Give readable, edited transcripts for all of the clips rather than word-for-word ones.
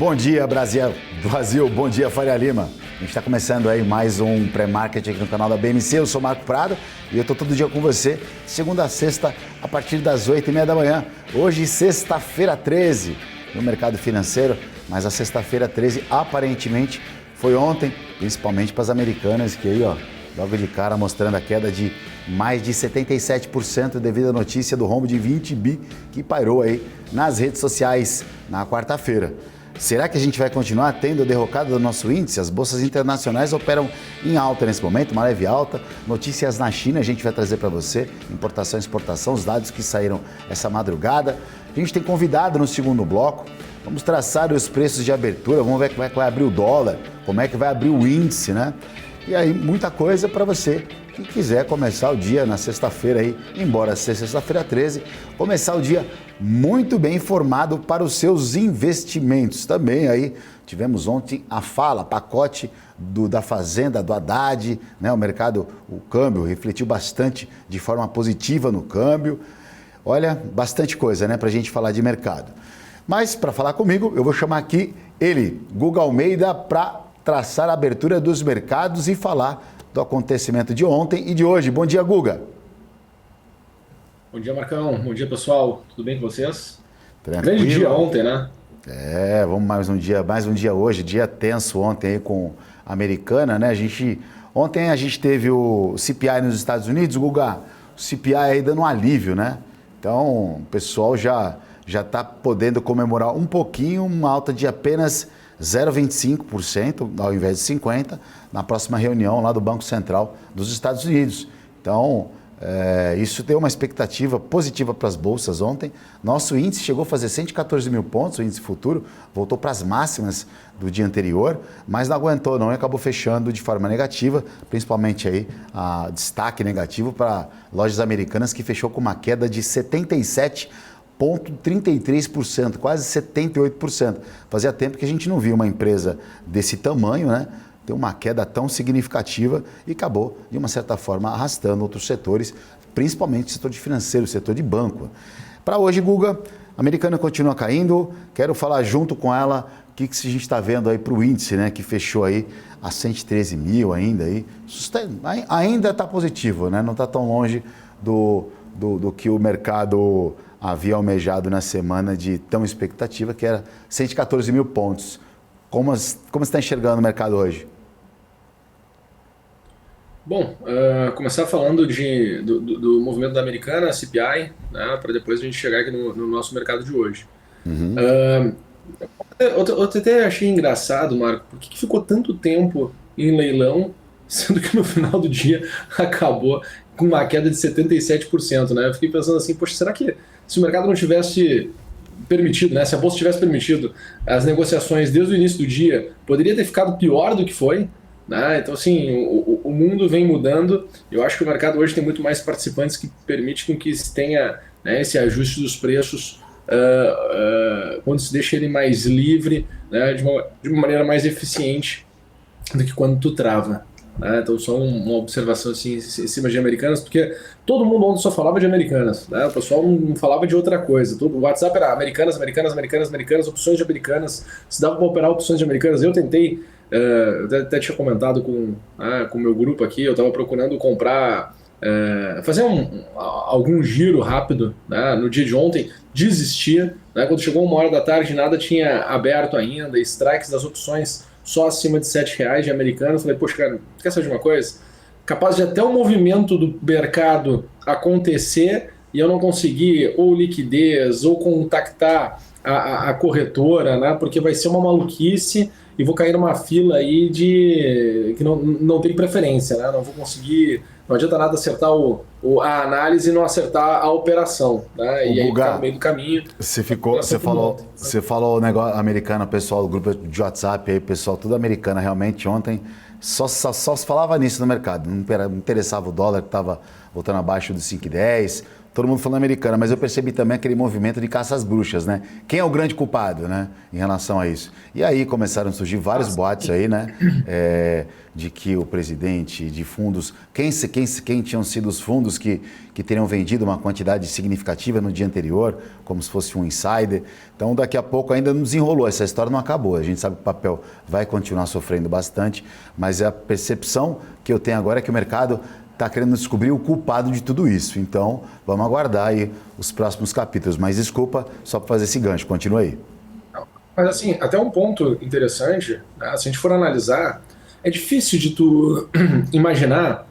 Bom dia, Brasil. Bom dia, Faria Lima. A gente está começando aí mais um pré-market aqui no canal da BMC. Eu sou Marco Prado e eu estou todo dia com você, segunda a sexta, a partir das 8h30 da manhã. Hoje, sexta-feira 13, no mercado financeiro, mas a sexta-feira 13 aparentemente foi ontem, principalmente para as americanas, que aí, ó, logo de cara mostrando a queda de mais de 77% devido à notícia do rombo de 20 bi que pairou aí nas redes sociais na quarta-feira. Será que a gente vai continuar tendo a derrocada do nosso índice? As bolsas internacionais operam em alta nesse momento, uma leve alta. Notícias na China a gente vai trazer para você, importação e exportação, os dados que saíram essa madrugada. A gente tem convidado no segundo bloco, vamos traçar os preços de abertura, vamos ver como é que vai abrir o dólar, como é que vai abrir o índice, né? E aí, muita coisa para você que quiser começar o dia na sexta-feira aí, embora seja sexta-feira 13, começar o dia muito bem informado para os seus investimentos. Também aí tivemos ontem a fala, pacote da Fazenda, do Haddad, né? O mercado, o câmbio refletiu bastante de forma positiva no câmbio. Olha, bastante coisa, né, para a gente falar de mercado. Mas para falar comigo, eu vou chamar aqui ele, Guga Almeida, para traçar a abertura dos mercados e falar do acontecimento de ontem e de hoje. Bom dia, Guga. Bom dia, Marcão. Bom dia, pessoal. Tudo bem com vocês? Tranquilo. Grande dia ontem, né? Vamos mais um dia hoje, dia tenso ontem aí com a Americana, né? Ontem a gente teve o CPI nos Estados Unidos, Guga, o CPI aí dando um alívio, né? Então, o pessoal já está podendo comemorar um pouquinho, uma alta de apenas 0,25% ao invés de 50% na próxima reunião lá do Banco Central dos Estados Unidos. Então, isso deu uma expectativa positiva para as bolsas ontem. Nosso índice chegou a fazer 114 mil pontos, o índice futuro voltou para as máximas do dia anterior, mas não aguentou não e acabou fechando de forma negativa, principalmente aí a destaque negativo para lojas americanas, que fechou com uma queda de 77,33%, quase 78%. Fazia tempo que a gente não via uma empresa desse tamanho, né, ter uma queda tão significativa e acabou, de uma certa forma, arrastando outros setores, principalmente o setor de financeiro, o setor de banco. Para hoje, Guga, a Americana continua caindo, quero falar junto com ela o que a gente está vendo aí para o índice, né, que fechou aí a 113 mil ainda. Ainda está positivo, né, não está tão longe do que o mercado havia almejado na semana de tão expectativa, que era 114 mil pontos. Como você está enxergando o mercado hoje? Bom, começar falando do movimento da Americana, CPI, né, para depois a gente chegar aqui no nosso mercado de hoje. Uhum. Eu até achei engraçado, Marco, por que ficou tanto tempo em leilão, sendo que no final do dia acabou com uma queda de 77%, né? Eu fiquei pensando assim, poxa, será que se o mercado não tivesse permitido, né, se a bolsa tivesse permitido as negociações desde o início do dia, poderia ter ficado pior do que foi, né? Então, assim, o mundo vem mudando. Eu acho que o mercado hoje tem muito mais participantes, que permite com que se tenha, né, esse ajuste dos preços quando se deixa ele mais livre, né, de uma maneira mais eficiente do que quando tu trava. Então, só uma observação assim, em cima de Americanas, porque todo mundo ontem só falava de Americanas, né? O pessoal não falava de outra coisa. O WhatsApp era Americanas, opções de Americanas, se dava para operar opções de Americanas. Eu tentei, eu até tinha comentado com o meu grupo aqui, eu estava procurando comprar, fazer algum giro rápido, né? No dia de ontem, desistia, né? Quando chegou 1h da tarde, nada tinha aberto ainda, strikes das opções só acima de R$7 de Americana. Eu falei, poxa, cara, quer saber de uma coisa? Capaz de até o movimento do mercado acontecer e eu não conseguir ou liquidez ou contactar a corretora, né? Porque vai ser uma maluquice e vou cair numa fila aí que não tem preferência, né? Não vou conseguir, não adianta nada acertar a análise e não acertar a operação, né? E aí ficar no meio do caminho. Você falou o negócio americano, pessoal do grupo de WhatsApp aí, pessoal tudo americano, realmente ontem só se falava nisso no mercado, não interessava o dólar que estava voltando abaixo dos 5,10, todo mundo falando Americana, mas eu percebi também aquele movimento de caça às bruxas, né? Quem é o grande culpado, né, em relação a isso? E aí começaram a surgir vários boatos aí, né, de que o presidente de fundos, quem tinham sido os fundos que teriam vendido uma quantidade significativa no dia anterior, como se fosse um insider. Então, daqui a pouco ainda não desenrolou, essa história não acabou. A gente sabe que o papel vai continuar sofrendo bastante, mas a percepção que eu tenho agora é que o mercado está querendo descobrir o culpado de tudo isso. Então, vamos aguardar aí os próximos capítulos. Mas desculpa, só para fazer esse gancho, continua aí. Mas assim, até um ponto interessante, né? Se a gente for analisar, é difícil de tu imaginar,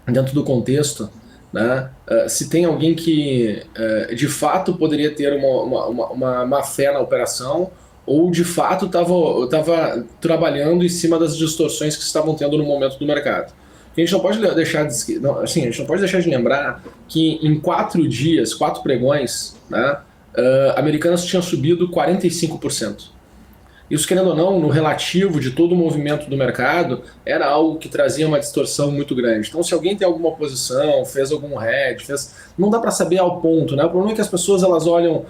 dentro do contexto, né, se tem alguém que de fato poderia ter uma má fé na operação ou de fato estava trabalhando em cima das distorções que estavam tendo no momento do mercado. A gente não pode deixar de lembrar que em 4 dias, 4 pregões, né, Americanas tinha subido 45%. Isso, querendo ou não, no relativo de todo o movimento do mercado, era algo que trazia uma distorção muito grande. Então, se alguém tem alguma posição, fez algum hedge, não dá para saber ao ponto, né? O problema é que as pessoas elas olham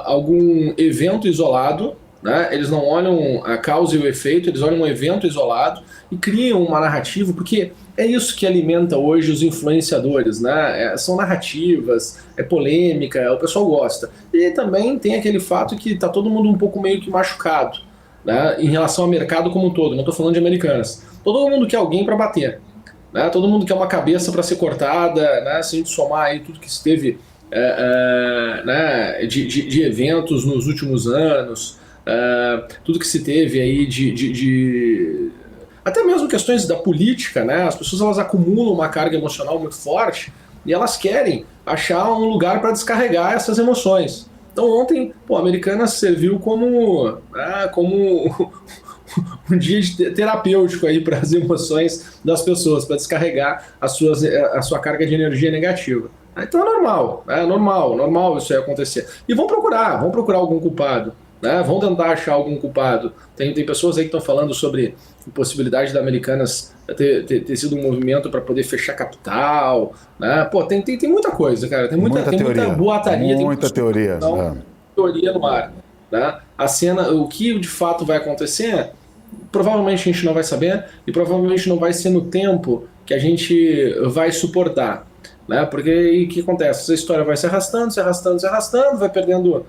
algum evento isolado, né? Eles não olham a causa e o efeito, eles olham um evento isolado e criam uma narrativa, porque é isso que alimenta hoje os influenciadores, né? São narrativas, é polêmica, o pessoal gosta. E também tem aquele fato que está todo mundo um pouco meio que machucado, né? Em relação ao mercado como um todo, não estou falando de Americanas. Todo mundo quer alguém para bater, né? Todo mundo quer uma cabeça para ser cortada, né? Se a gente somar aí tudo que se teve né? de eventos nos últimos anos, tudo que se teve aí até mesmo questões da política, né? As pessoas elas acumulam uma carga emocional muito forte e elas querem achar um lugar para descarregar essas emoções. Então ontem, a Americanas serviu como um dia terapêutico aí para as emoções das pessoas, para descarregar a sua carga de energia negativa. Então é normal isso aí acontecer. E vão procurar algum culpado. Né? Vão tentar achar algum culpado. Tem pessoas aí que estão falando sobre a possibilidade da Americanas ter sido um movimento para poder fechar capital. Né? Tem muita coisa, cara. Tem muita boataria. Muita teoria. Teoria no ar. Né? A cena, o que de fato vai acontecer, provavelmente a gente não vai saber e provavelmente não vai ser no tempo que a gente vai suportar. Né? Porque aí o que acontece? Essa história vai se arrastando, vai perdendo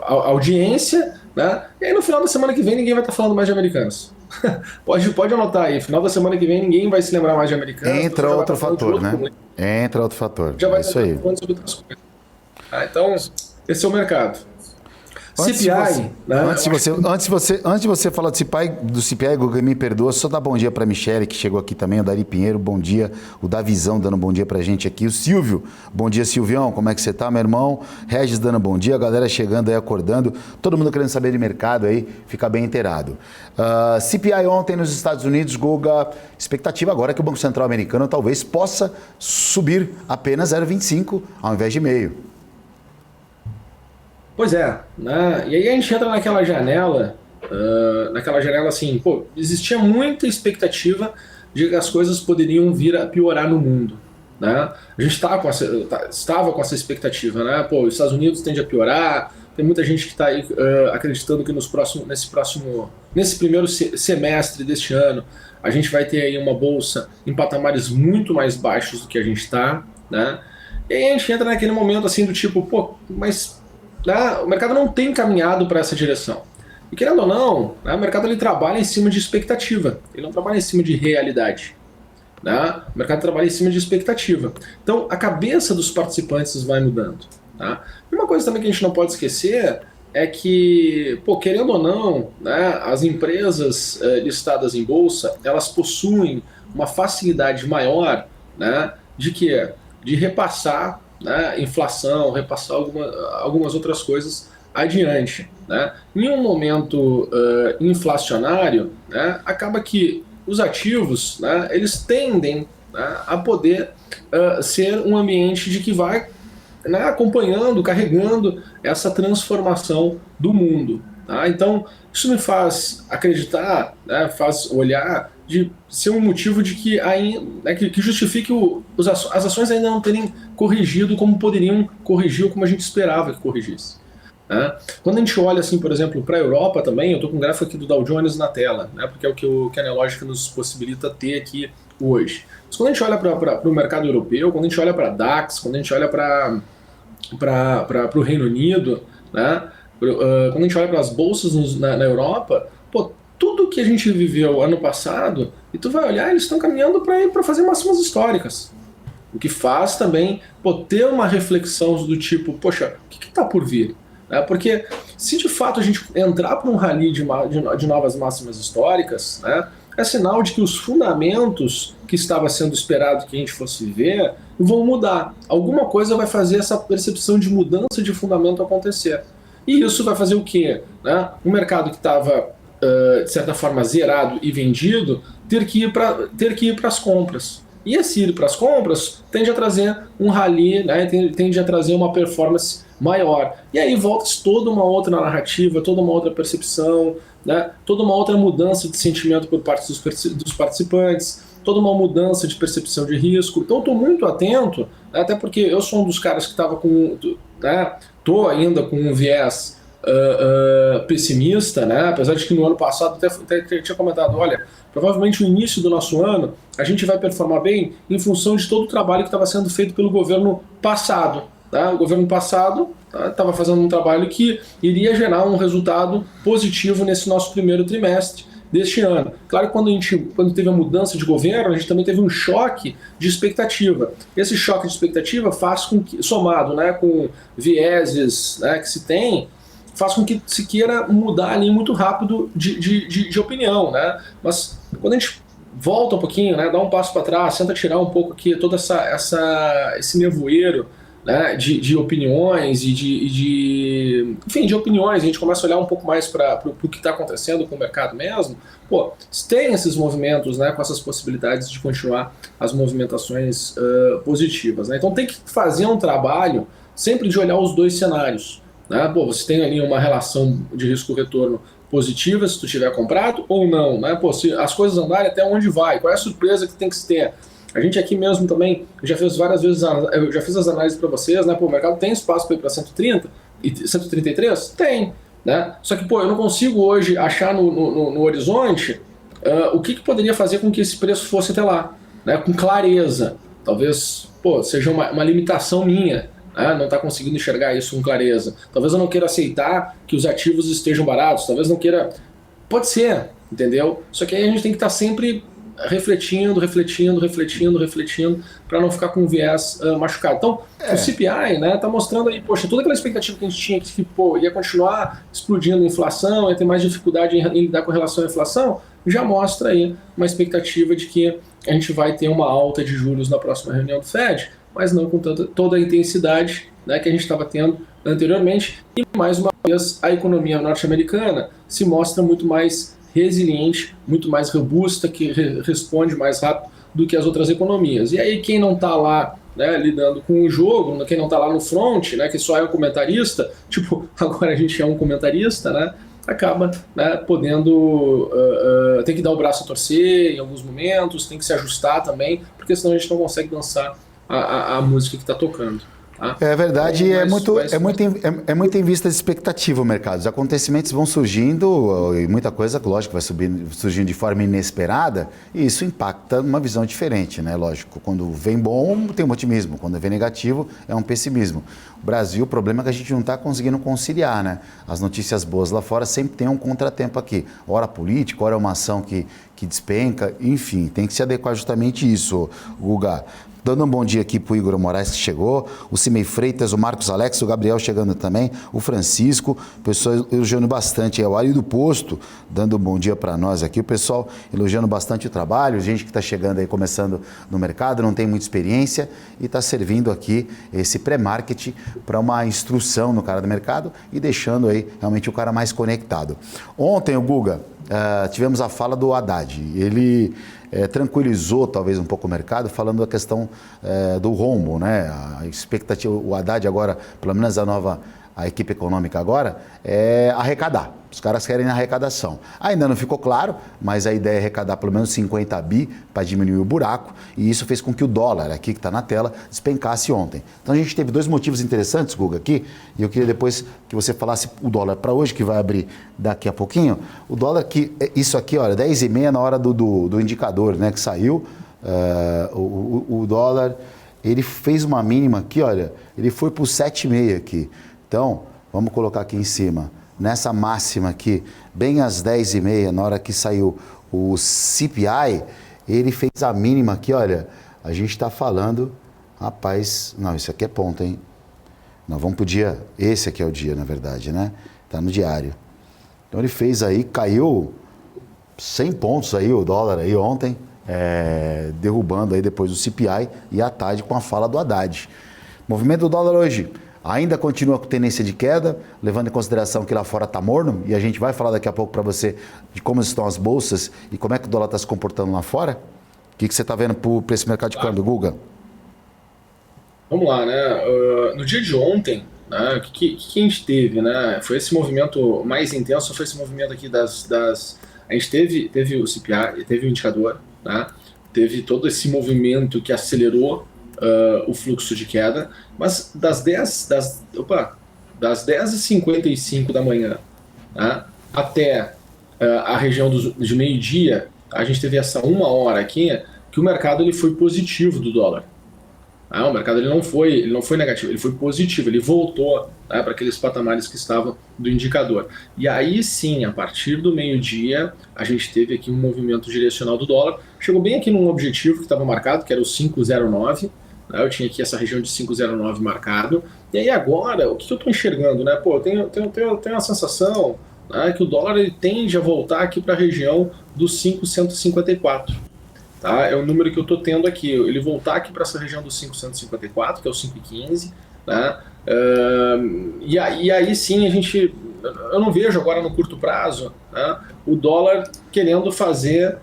audiência, né? E aí no final da semana que vem ninguém vai estar falando mais de Americanas. pode anotar aí, final da semana que vem ninguém vai se lembrar mais de Americanas. Entra outro fator, né? Entra outro fator. Já vai isso aí. Falando sobre outras coisas. Então, esse é o mercado. CPI, né? Antes de você falar do CPI, Guga, me perdoa, só dar bom dia para a Michele, que chegou aqui também, o Dari Pinheiro, bom dia, o Davizão dando bom dia para a gente aqui, o Silvio, bom dia, Silvião, como é que você tá, meu irmão? Regis dando bom dia, a galera chegando aí, acordando, todo mundo querendo saber de mercado aí, ficar bem inteirado. CPI ontem nos Estados Unidos, Guga, expectativa agora é que o Banco Central americano talvez possa subir apenas 0,25 ao invés de meio. Pois é, né? E aí a gente entra naquela janela assim, existia muita expectativa de que as coisas poderiam vir a piorar no mundo, né? A gente estava com essa expectativa, né? Os Estados Unidos tende a piorar, tem muita gente que está aí acreditando que nesse primeiro semestre deste ano a gente vai ter aí uma bolsa em patamares muito mais baixos do que a gente está, né? E aí a gente entra naquele momento assim do tipo, mas o mercado não tem caminhado para essa direção. E querendo ou não, né, o mercado ele trabalha em cima de expectativa, ele não trabalha em cima de realidade. Né? O mercado trabalha em cima de expectativa. Então a cabeça dos participantes vai mudando. Tá? E uma coisa também que a gente não pode esquecer é que, querendo ou não, né, as empresas listadas em bolsa, elas possuem uma facilidade maior, né, de repassar, né, inflação, repassar algumas outras coisas adiante. Né? Em um momento inflacionário, né, acaba que os ativos, né, eles tendem, né, a poder ser um ambiente de que vai, né, acompanhando, carregando essa transformação do mundo. Tá? Então, isso me faz acreditar, né, faz olhar de ser um motivo de que, que justifique as ações ainda não terem corrigido como poderiam corrigir ou como a gente esperava que corrigisse. Né? Quando a gente olha, assim, por exemplo, para a Europa também, eu estou com um gráfico aqui do Dow Jones na tela, né, porque é o que a Nelogica nos possibilita ter aqui hoje. Mas quando a gente olha para o mercado europeu, quando a gente olha para a DAX, quando a gente olha para o Reino Unido, né, quando a gente olha para as bolsas na Europa, pô, tudo que a gente viveu ano passado, e tu vai olhar, eles estão caminhando para fazer máximas históricas. O que faz também ter uma reflexão do tipo, poxa, o que está por vir? Porque se de fato a gente entrar para um rally de novas máximas históricas, né, é sinal de que os fundamentos que estava sendo esperado que a gente fosse ver vão mudar. Alguma coisa vai fazer essa percepção de mudança de fundamento acontecer. E isso vai fazer o quê? Né? Um mercado que estava, de certa forma, zerado e vendido, ter que ir para as compras. E esse ir para as compras tende a trazer um rally, né? Tende a trazer uma performance maior. E aí volta toda uma outra narrativa, toda uma outra percepção, né? Toda uma outra mudança de sentimento por parte dos participantes, toda uma mudança de percepção de risco. Então estou muito atento, né? Até porque eu sou um dos caras que estava estou ainda com um viés pessimista, né? Apesar de que no ano passado até tinha comentado, olha, provavelmente no início do nosso ano a gente vai performar bem em função de todo o trabalho que estava sendo feito pelo governo passado. Tá? O governo passado estava fazendo um trabalho que iria gerar um resultado positivo nesse nosso primeiro trimestre deste ano. Claro que quando teve a mudança de governo, a gente também teve um choque de expectativa. Esse choque de expectativa faz com que, somado, né, com vieses, né, que se tem, faz com que se queira mudar ali muito rápido de opinião, né? Mas quando a gente volta um pouquinho, né, dá um passo para trás, tenta tirar um pouco aqui todo esse nevoeiro, né, de opiniões enfim, de opiniões, a gente começa a olhar um pouco mais para o que está acontecendo com o mercado mesmo, pô, tem esses movimentos, né, com essas possibilidades de continuar as movimentações positivas, né? Então tem que fazer um trabalho sempre de olhar os dois cenários. Né? Pô, você tem ali uma relação de risco-retorno positiva se tu tiver comprado ou não, né? Pô, se as coisas andarem, até onde vai? Qual é a surpresa que tem que se ter? A gente aqui mesmo também já fez várias vezes, eu já fiz as análises para vocês, né? Pô, o mercado tem espaço para ir para 130 e 133? Tem, né? Só que, pô, eu não consigo hoje achar no horizonte o que poderia fazer com que esse preço fosse até lá, né? Com clareza. Talvez, pô, seja uma limitação minha. Não está conseguindo enxergar isso com clareza. Talvez eu não queira aceitar que os ativos estejam baratos, talvez não queira... Pode ser, entendeu? Só que aí a gente tem que estar sempre refletindo, para não ficar com o viés machucado. Então, o CPI, né, tá mostrando aí, poxa, toda aquela expectativa que a gente tinha que ia continuar explodindo a inflação, ia ter mais dificuldade em lidar com relação à inflação, já mostra aí uma expectativa de que a gente vai ter uma alta de juros na próxima reunião do Fed, mas não com toda a intensidade, né, que a gente estava tendo anteriormente. E, mais uma vez, a economia norte-americana se mostra muito mais resiliente, muito mais robusta, que responde mais rápido do que as outras economias. E aí quem não está lá, né, lidando com o jogo, quem não está lá no front, né, que só é um comentarista, tipo, agora a gente é um comentarista, né, acaba, né, podendo, tem que dar o braço a torcer em alguns momentos, tem que se ajustar também, porque senão a gente não consegue dançar a música que está tocando. Tá? É verdade, é muito em vista de expectativa o mercado. Os acontecimentos vão surgindo e muita coisa, lógico, vai surgindo de forma inesperada e isso impacta numa visão diferente, né? Lógico, quando vem bom tem um otimismo, quando vem negativo é um pessimismo. O Brasil, o problema é que a gente não está conseguindo conciliar, né? As notícias boas lá fora sempre tem um contratempo aqui. Ora político, ora uma ação que despenca, enfim, tem que se adequar justamente isso, Guga. Dando um bom dia aqui para o Igor Moraes, que chegou, o Cimei Freitas, o Marcos Alex, o Gabriel chegando também, o Francisco, o pessoal elogiando bastante, o Ari do Posto, dando um bom dia para nós aqui, o pessoal elogiando bastante o trabalho, gente que está chegando aí, começando no mercado, não tem muita experiência e está servindo aqui esse pré-market para uma instrução no cara do mercado e deixando aí realmente o cara mais conectado. Ontem, o Guga, tivemos a fala do Haddad, ele tranquilizou talvez um pouco o mercado, falando da questão do rombo, né? A expectativa, o Haddad agora, pelo menos a a equipe econômica agora, é arrecadar. Os caras querem arrecadação. Ainda não ficou claro, mas a ideia é arrecadar pelo menos 50 bi para diminuir o buraco, e isso fez com que o dólar, aqui que está na tela, despencasse ontem. Então a gente teve dois motivos interessantes, Guga, aqui, e eu queria depois que você falasse o dólar para hoje, que vai abrir daqui a pouquinho. O dólar, isso aqui, olha, 10h30 na hora do indicador, né, que saiu, o dólar, ele fez uma mínima aqui, olha, ele foi para o 7,5 aqui. Então, vamos colocar aqui em cima. Nessa máxima aqui, bem às 10h30, na hora que saiu o CPI, ele fez a mínima aqui, olha, a gente está falando, rapaz, não, isso aqui é ponto, hein? Nós vamos pro dia, esse aqui é o dia, na verdade, né? Tá no diário. Então ele fez aí, caiu 100 pontos aí o dólar aí ontem, derrubando aí depois o CPI e à tarde com a fala do Haddad. Movimento do dólar hoje ainda continua com tendência de queda, levando em consideração que lá fora está morno, e a gente vai falar daqui a pouco para você de como estão as bolsas e como é que o dólar está se comportando lá fora. O que você está vendo para esse mercado de câmbio, Guga? Vamos lá, né? No dia de ontem, né, o que a gente teve, né? Foi esse movimento mais intenso, foi esse movimento aqui a gente teve o CPI, teve o indicador, né? Teve todo esse movimento que acelerou o fluxo de queda, mas das 10h55 da manhã, né, até a região de meio-dia, a gente teve essa 1 hora aqui que o mercado ele foi positivo do dólar. O mercado ele não foi negativo, ele foi positivo, ele voltou, né, para aqueles patamares que estavam do indicador. E aí sim, a partir do meio-dia, a gente teve aqui um movimento direcional do dólar, chegou bem aqui num objetivo que estava marcado, que era o 5,09, né, eu tinha aqui essa região de 5,09 marcado, e aí agora, o que eu estou enxergando? Né? Pô, eu tenho a sensação, né, que o dólar ele tende a voltar aqui para a região dos 5,154. Tá? É o número que eu estou tendo aqui, ele voltar aqui para essa região dos 5,154, que é o 5,15, né? E aí sim eu não vejo agora no curto prazo, né, o dólar querendo fazer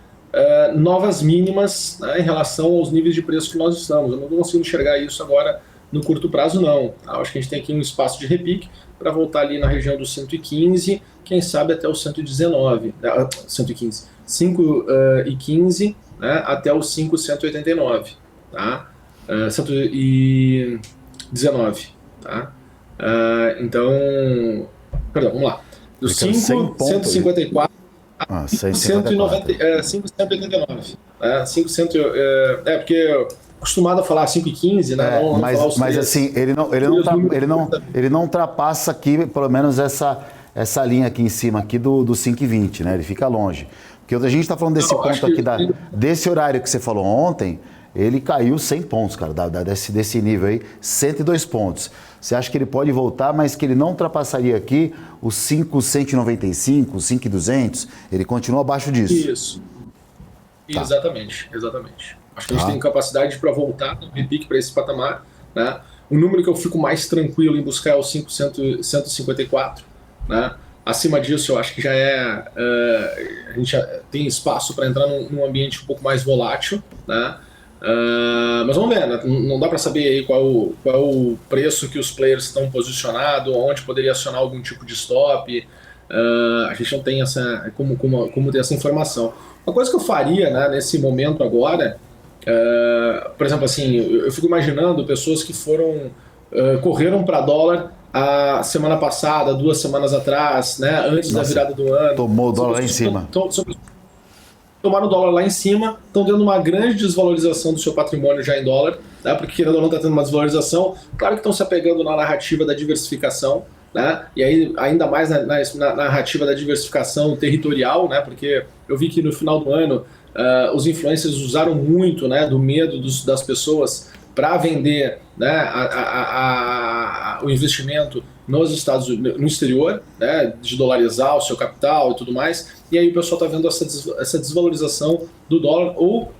novas mínimas, né, em relação aos níveis de preço que nós estamos. Eu não consigo enxergar isso agora no curto prazo, não. Tá? Acho que a gente tem aqui um espaço de repique para voltar ali na região dos 115, quem sabe até o 119, 115, 5,15, né, até o 5,189, tá? 119, tá? Então, perdão, vamos lá. Do 5,154 a 5,189. 500, porque acostumado a falar 5,15, né? Mas assim, ele não ultrapassa aqui, pelo menos essa linha aqui em cima aqui do 5,20, né? Ele fica longe. Porque a gente está falando desse ponto aqui, desse horário que você falou ontem, ele caiu 100 pontos, cara, desse nível aí, 102 pontos. Você acha que ele pode voltar, mas que ele não ultrapassaria aqui os 5,195, 5,200? Ele continua abaixo disso. Isso. Tá. Exatamente. Acho que a gente tem capacidade para voltar no repique para esse patamar, né? O número que eu fico mais tranquilo em buscar é o 5,154, né? Acima disso, eu acho que já a gente já tem espaço para entrar num ambiente um pouco mais volátil, né? Mas vamos ver, né? Não dá para saber aí qual é o preço que os players estão posicionados, onde poderia acionar algum tipo de stop. A gente não tem como ter essa informação. Uma coisa que eu faria, né, nesse momento agora, por exemplo, assim, eu fico imaginando pessoas que correram para dólar a semana passada, 2 semanas atrás, né, antes da virada do ano. Tomou o dólar lá em cima. Tomaram o dólar lá em cima, estão tendo uma grande desvalorização do seu patrimônio já em dólar, né, porque querendo ou não está tendo uma desvalorização. Claro que estão se apegando na narrativa da diversificação, né, e aí ainda mais na narrativa da diversificação territorial, né, porque eu vi que no final do ano os influencers usaram muito, né, do medo das pessoas para vender, né, o investimento no exterior, né, de dolarizar o seu capital e tudo mais, e aí o pessoal está vendo essa desvalorização do dólar, ou,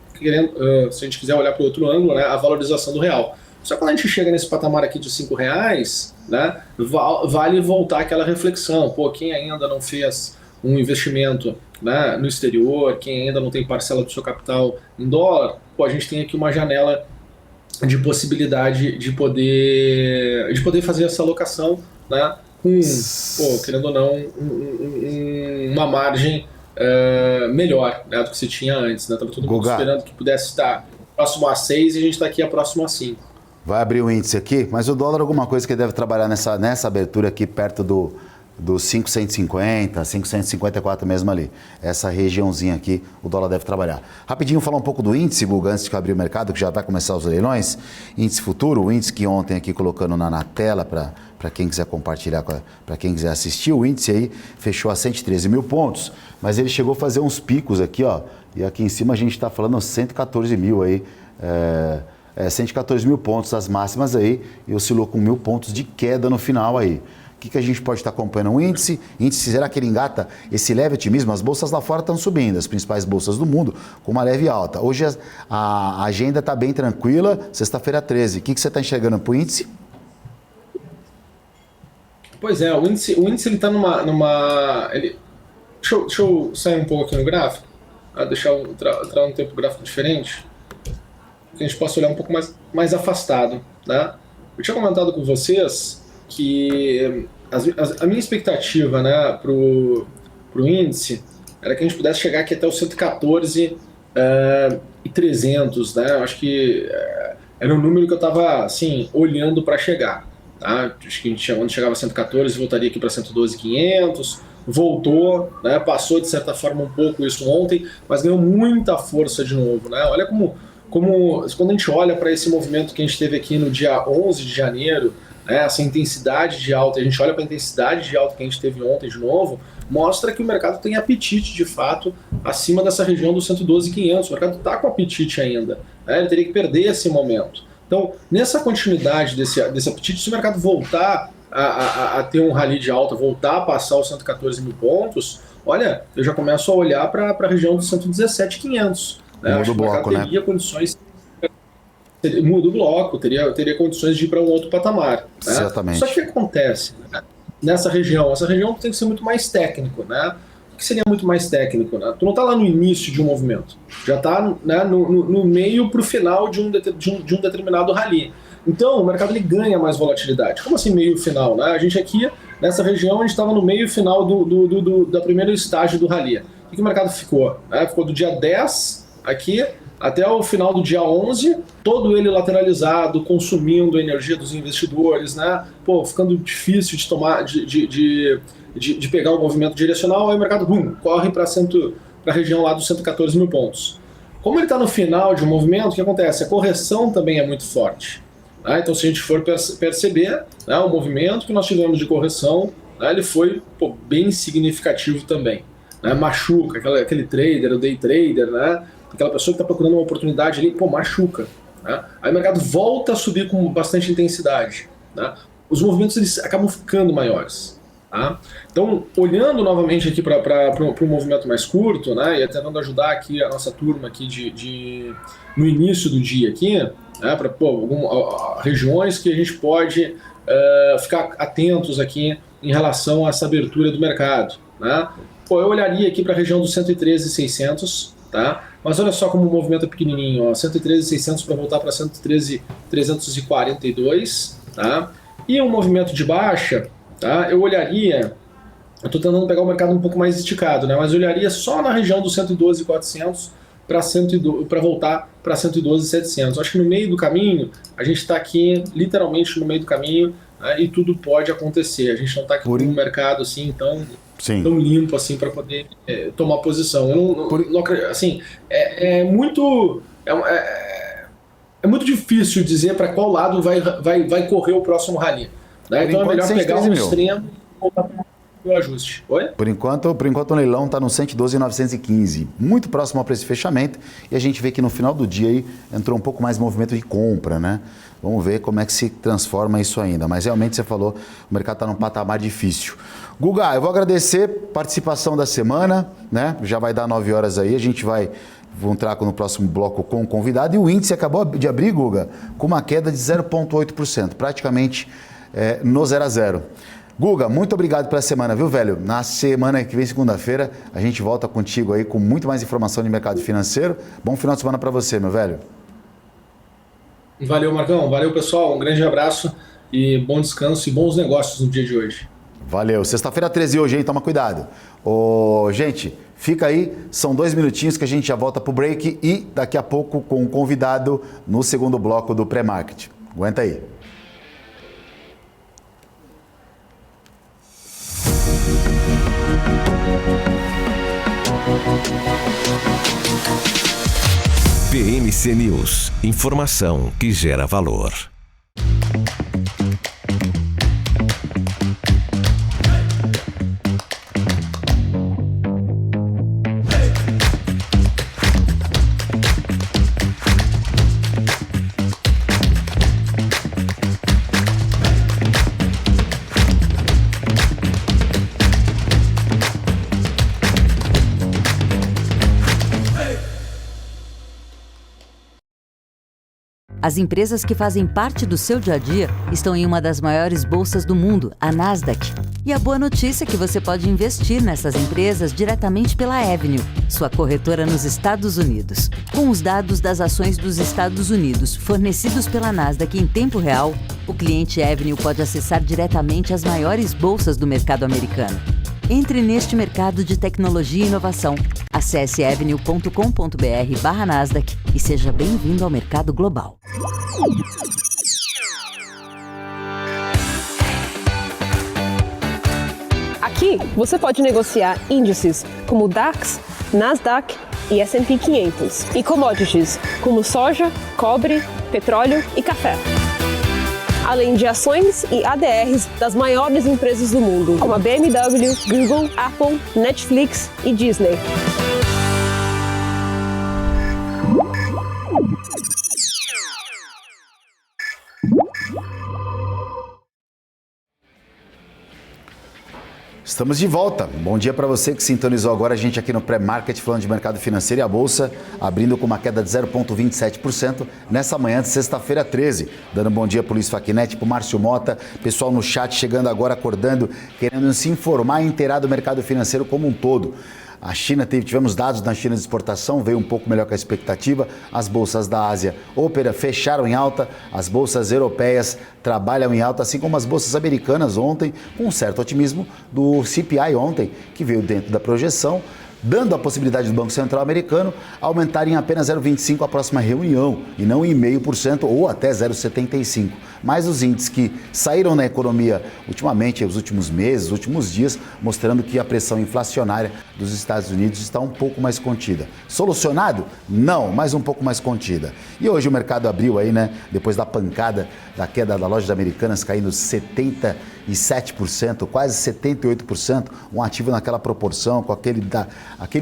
se a gente quiser olhar para o outro ângulo, né, a valorização do real. Só que quando a gente chega nesse patamar aqui de R$5, né, vale voltar aquela reflexão. Pô, quem ainda não fez um investimento, né, no exterior, quem ainda não tem parcela do seu capital em dólar, pô, a gente tem aqui uma janela de possibilidade de poder fazer essa alocação, né, com, querendo ou não, uma margem melhor, né, do que se tinha antes. Estava todo mundo esperando que pudesse estar próximo a 6 e a gente está aqui a próximo a 5. Vai abrir o índice aqui, mas o dólar alguma coisa que ele deve trabalhar nessa abertura aqui perto do 5,150, 5,154 mesmo ali. Essa regiãozinha aqui, o dólar deve trabalhar. Rapidinho, falar um pouco do índice, Guga, antes de abrir o mercado, que já vai começar os leilões. Índice futuro, o índice que ontem aqui colocando na tela para quem quiser compartilhar, para quem quiser assistir, o índice aí fechou a 113 mil pontos, mas ele chegou a fazer uns picos aqui, ó, e aqui em cima a gente está falando 114 mil aí, 114 mil pontos as máximas aí, e oscilou com 1.000 pontos de queda no final aí. O que a gente pode estar acompanhando? O índice, será que ele engata esse leve otimismo? As bolsas lá fora estão subindo, as principais bolsas do mundo, com uma leve alta. Hoje a agenda está bem tranquila, sexta-feira 13. O que você está enxergando para o índice? Pois é, o índice ele está deixa eu sair um pouco aqui no gráfico, deixar eu entrar num tempo gráfico diferente, que a gente possa olhar um pouco mais afastado, né? Eu tinha comentado com vocês que a minha expectativa, né, pro índice era que a gente pudesse chegar aqui até os 114 e 300, né? Eu acho que era um número que eu estava assim, olhando para chegar. Tá? Acho que quando chegava a 114, voltaria aqui para 112,500, voltou, né? Passou de certa forma um pouco isso ontem, mas ganhou muita força de novo, né? Olha como quando a gente olha para esse movimento que a gente teve aqui no dia 11 de janeiro, né, essa intensidade de alta, a gente olha para a intensidade de alta que a gente teve ontem de novo, mostra que o mercado tem apetite de fato acima dessa região dos 112,500. O mercado está com apetite ainda, né? Ele teria que perder esse momento. Então, nessa continuidade desse apetite, se o mercado voltar a ter um rally de alta, voltar a passar os 114 mil pontos, olha, eu já começo a olhar para a região dos 117,500. Né? Acho que o mercado teria condições, muda o bloco, teria condições de ir para um outro patamar. Né? Exatamente. Só que o que acontece, né, nessa região? Essa região tem que ser muito mais técnico, né? O que seria muito mais técnico? Né? Tu não está lá no início de um movimento, já está, né, no meio para o final de um determinado rally. Então, o mercado ele ganha mais volatilidade. Como assim meio final? Né? A gente aqui, nessa região, a gente estava no meio final da primeiro estágio do rally. O que o mercado ficou? Né? Ficou do dia 10 aqui até o final do dia 11, todo ele lateralizado, consumindo a energia dos investidores, né? Pô, ficando difícil de tomar, de pegar o movimento direcional, aí o mercado corre para a região lá dos 114 mil pontos. Como ele está no final de um movimento, o que acontece? A correção também é muito forte. Né? Então, se a gente for perceber, né, o movimento que nós tivemos de correção, né, ele foi bem significativo também. Né? Machuca, aquele trader, o day trader, né? Aquela pessoa que está procurando uma oportunidade ali, machuca. Né? Aí o mercado volta a subir com bastante intensidade. Né? Os movimentos eles acabam ficando maiores. Tá? Então, olhando novamente aqui para um movimento mais curto, né, e tentando ajudar aqui a nossa turma aqui no início do dia aqui, né, para regiões que a gente pode ficar atentos aqui em relação a essa abertura do mercado. Né? Eu olharia aqui para a região dos 113,600, tá? Mas olha só como o movimento é pequenininho, 113,600 para voltar para 113,342, tá? E um movimento de baixa, tá? Eu estou tentando pegar o mercado um pouco mais esticado, né? Mas eu olharia só na região dos 112,400 para voltar para 112,700. Acho que no meio do caminho, a gente está aqui literalmente no meio do caminho, né? E tudo pode acontecer. A gente não está aqui com um mercado assim tão limpo assim para poder tomar posição. Eu não assim, é muito difícil dizer para qual lado vai correr o próximo rally. Né? Então é melhor pegar um extremo e voltar para o ajuste. Oi? Por enquanto o leilão está no 112,915, muito próximo ao preço de fechamento, e a gente vê que no final do dia aí entrou um pouco mais movimento de compra, né? Vamos ver como é que se transforma isso ainda. Mas realmente você falou, o mercado está num patamar difícil. Guga, eu vou agradecer a participação da semana, né? Já vai dar 9 horas aí, a gente vai entrar no próximo bloco com o convidado. E o índice acabou de abrir, Guga, com uma queda de 0,8%, praticamente no 0 a 0. Guga, muito obrigado pela semana, viu, velho? Na semana que vem, segunda-feira, a gente volta contigo aí com muito mais informação de mercado financeiro. Bom final de semana para você, meu velho. Valeu, Marcão. Valeu, pessoal. Um grande abraço e bom descanso e bons negócios no dia de hoje. Valeu. Sexta-feira 13 hoje, hein? Toma cuidado. Gente, fica aí. São 2 minutinhos que a gente já volta pro break e daqui a pouco com um convidado no segundo bloco do pré-market. Aguenta aí. BMC News, informação que gera valor. As empresas que fazem parte do seu dia a dia estão em uma das maiores bolsas do mundo, a Nasdaq. E a boa notícia é que você pode investir nessas empresas diretamente pela Avenue, sua corretora nos Estados Unidos. Com os dados das ações dos Estados Unidos fornecidos pela Nasdaq em tempo real, o cliente Avenue pode acessar diretamente as maiores bolsas do mercado americano. Entre neste mercado de tecnologia e inovação. Acesse avenue.com.br/Nasdaq e seja bem-vindo ao mercado global. Aqui você pode negociar índices como DAX, Nasdaq e S&P 500 e commodities como soja, cobre, petróleo e café. Além de ações e ADRs das maiores empresas do mundo, como a BMW, Google, Apple, Netflix e Disney. Estamos de volta. Bom dia para você que sintonizou agora a gente aqui no pré-market falando de mercado financeiro e a Bolsa abrindo com uma queda de 0,27% nessa manhã de sexta-feira 13. Dando um bom dia para o Luiz Facchinetti, para o Márcio Mota, pessoal no chat chegando agora, acordando, querendo se informar e inteirar do mercado financeiro como um todo. A China, tivemos dados na China de exportação, veio um pouco melhor que a expectativa. As bolsas da Ásia fecharam em alta, as bolsas europeias trabalham em alta, assim como as bolsas americanas ontem, com um certo otimismo do CPI ontem, que veio dentro da projeção, dando a possibilidade do Banco Central americano aumentar em apenas 0,25% a próxima reunião, e não em 0,5% ou até 0,75%. Mas os índices que saíram na economia ultimamente, os últimos meses, os últimos dias, mostrando que a pressão inflacionária dos Estados Unidos está um pouco mais contida. Solucionado? Não, mas um pouco mais contida. E hoje o mercado abriu aí, né, depois da pancada da queda das lojas americanas caindo 77%, quase 78%, um ativo naquela proporção, com aquele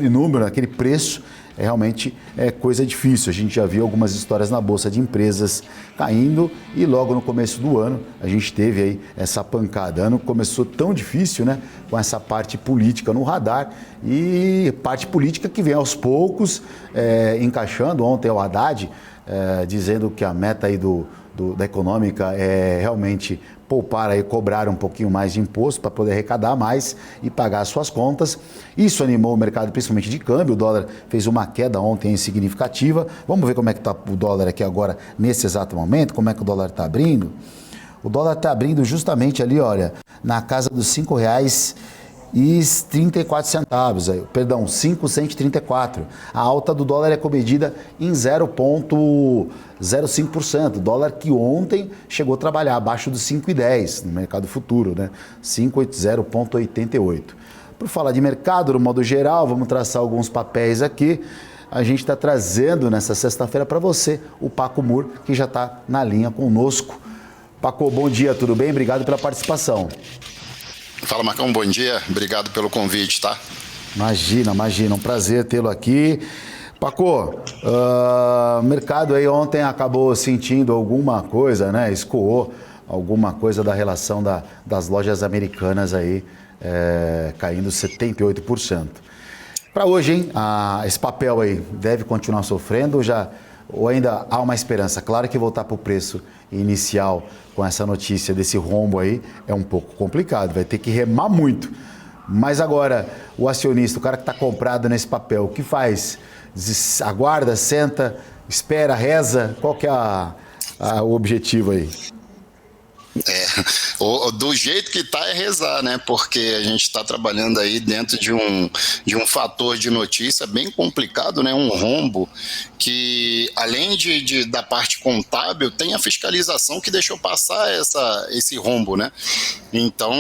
número, aquele preço, realmente é coisa difícil. A gente já viu algumas histórias na Bolsa de empresas caindo e logo no começo do ano a gente teve aí essa pancada. O ano começou tão difícil, né? Com essa parte política no radar e parte política que vem aos poucos encaixando. Ontem o Haddad dizendo que a meta aí da econômica é realmente poupar aí, cobrar um pouquinho mais de imposto para poder arrecadar mais e pagar as suas contas. Isso animou o mercado, principalmente de câmbio. O dólar fez uma queda ontem significativa. Vamos ver como é que está o dólar aqui agora, nesse exato momento, como é que o dólar está abrindo. O dólar está abrindo justamente ali, olha, na casa dos R$ 5,34, perdão, 5,134. A alta do dólar é comedida em 0,05%. Dólar que ontem chegou a trabalhar abaixo dos 5,10 no mercado futuro, né? 5,80,88. Por falar de mercado, no modo geral, vamos traçar alguns papéis aqui. A gente está trazendo nessa sexta-feira para você o Paco Mur, que já está na linha conosco. Paco, bom dia, tudo bem? Obrigado pela participação. Fala, Marcão, bom dia. Obrigado pelo convite, tá? Imagina, um prazer tê-lo aqui. Paco, o mercado aí ontem acabou sentindo alguma coisa, né? Escoou alguma coisa da relação das lojas americanas aí, caindo 78%. Para hoje, hein? Esse papel aí deve continuar sofrendo ou ainda há uma esperança? Claro que voltar para o preço inicial com essa notícia desse rombo aí é um pouco complicado, vai ter que remar muito. Mas agora, o acionista, o cara que está comprado nesse papel, o que faz? Aguarda, senta, espera, reza? Qual que é a o objetivo aí? Do jeito que está é rezar, né? Porque a gente está trabalhando aí dentro de um fator de notícia bem complicado, né? Um rombo que, além da parte contábil, tem a fiscalização que deixou passar esse rombo, né? Então,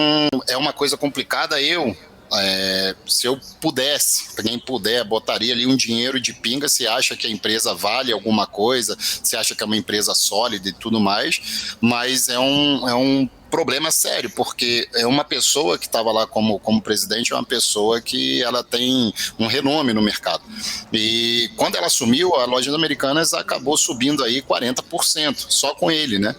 é uma coisa complicada. Se eu pudesse, quem puder, botaria ali um dinheiro de pinga se acha que a empresa vale alguma coisa, se acha que é uma empresa sólida e tudo mais, mas é um problema sério, porque é uma pessoa que estava lá como presidente, é uma pessoa que ela tem um renome no mercado. E quando ela assumiu, a Lojas Americanas acabou subindo aí 40%, só com ele, né?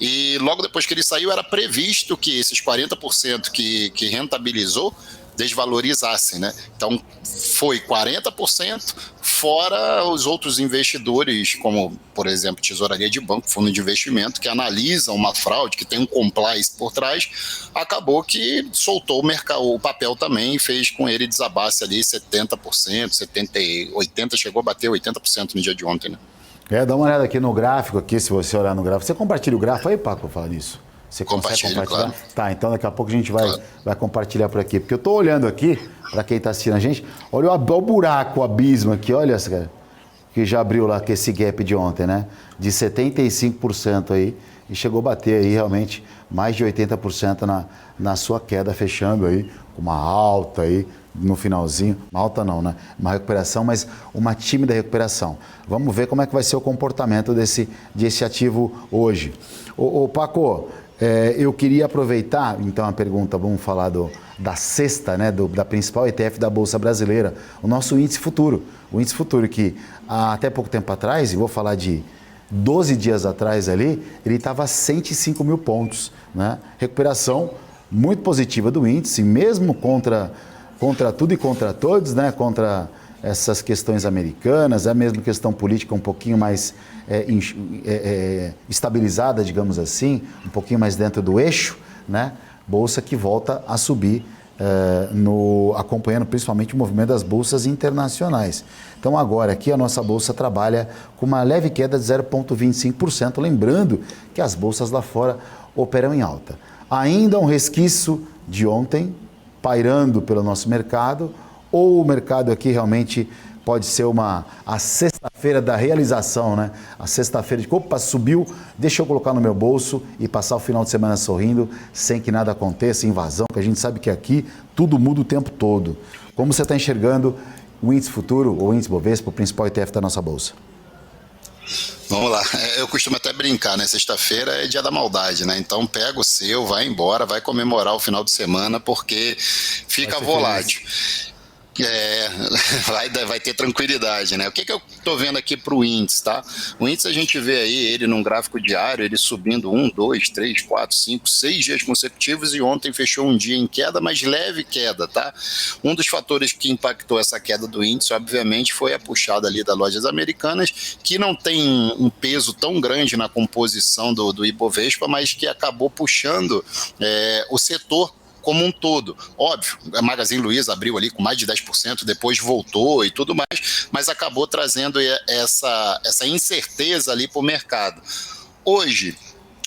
E logo depois que ele saiu, era previsto que esses 40% que rentabilizou desvalorizassem, né? Então foi 40%, fora os outros investidores, como, por exemplo, tesouraria de banco, fundo de investimento, que analisam uma fraude, que tem um compliance por trás, acabou que soltou o papel também e fez com ele desabasse ali 70%, 70%, 80%, chegou a bater 80% no dia de ontem, né? Dá uma olhada aqui no gráfico, se você olhar no gráfico. Você compartilha o gráfico aí, Paco, falar nisso? Você consegue compartilhar? Claro. Tá, então daqui a pouco a gente vai compartilhar por aqui. Porque eu tô olhando aqui, para quem tá assistindo a gente, olha o buraco, o abismo aqui, olha, cara, que já abriu lá com esse gap de ontem, né? De 75% aí, e chegou a bater aí realmente mais de 80% na sua queda, fechando aí com uma alta aí no finalzinho. Uma alta não, né? Uma recuperação, mas uma tímida recuperação. Vamos ver como é que vai ser o comportamento desse ativo hoje. Ô Paco, eu queria aproveitar, então, a pergunta, vamos falar da cesta, né, da principal ETF da Bolsa Brasileira, o nosso índice futuro. O índice futuro que, até pouco tempo atrás, e vou falar de 12 dias atrás ali, ele estava a 105 mil pontos, né? Recuperação muito positiva do índice, mesmo contra tudo e contra todos, né? Contra essas questões americanas, a mesma questão política um pouquinho mais estabilizada, digamos assim, um pouquinho mais dentro do eixo, né? Bolsa que volta a subir, acompanhando principalmente o movimento das bolsas internacionais. Então agora aqui a nossa bolsa trabalha com uma leve queda de 0,25%, lembrando que as bolsas lá fora operam em alta. Ainda um resquício de ontem, pairando pelo nosso mercado, ou o mercado aqui realmente pode ser a sexta-feira da realização, né? A sexta-feira de, opa, subiu, deixa eu colocar no meu bolso e passar o final de semana sorrindo, sem que nada aconteça, invasão, que a gente sabe que aqui tudo muda o tempo todo. Como você está enxergando o índice futuro, ou índice Bovespa, o principal ETF da nossa bolsa? Vamos lá, eu costumo até brincar, né? Sexta-feira é dia da maldade, né? Então pega o seu, vai embora, vai comemorar o final de semana, porque fica volátil. Vai ter tranquilidade, né? O que eu tô vendo aqui pro índice, tá? O índice a gente vê aí ele num gráfico diário, ele subindo 1, 2, 3, 4, 5, 6 dias consecutivos, e ontem fechou um dia em queda, mas leve queda, tá? Um dos fatores que impactou essa queda do índice, obviamente, foi a puxada ali das Lojas Americanas, que não tem um peso tão grande na composição do Ibovespa, mas que acabou puxando o setor como um todo. Óbvio, a Magazine Luiza abriu ali com mais de 10%, depois voltou e tudo mais, mas acabou trazendo essa incerteza ali para o mercado. Hoje,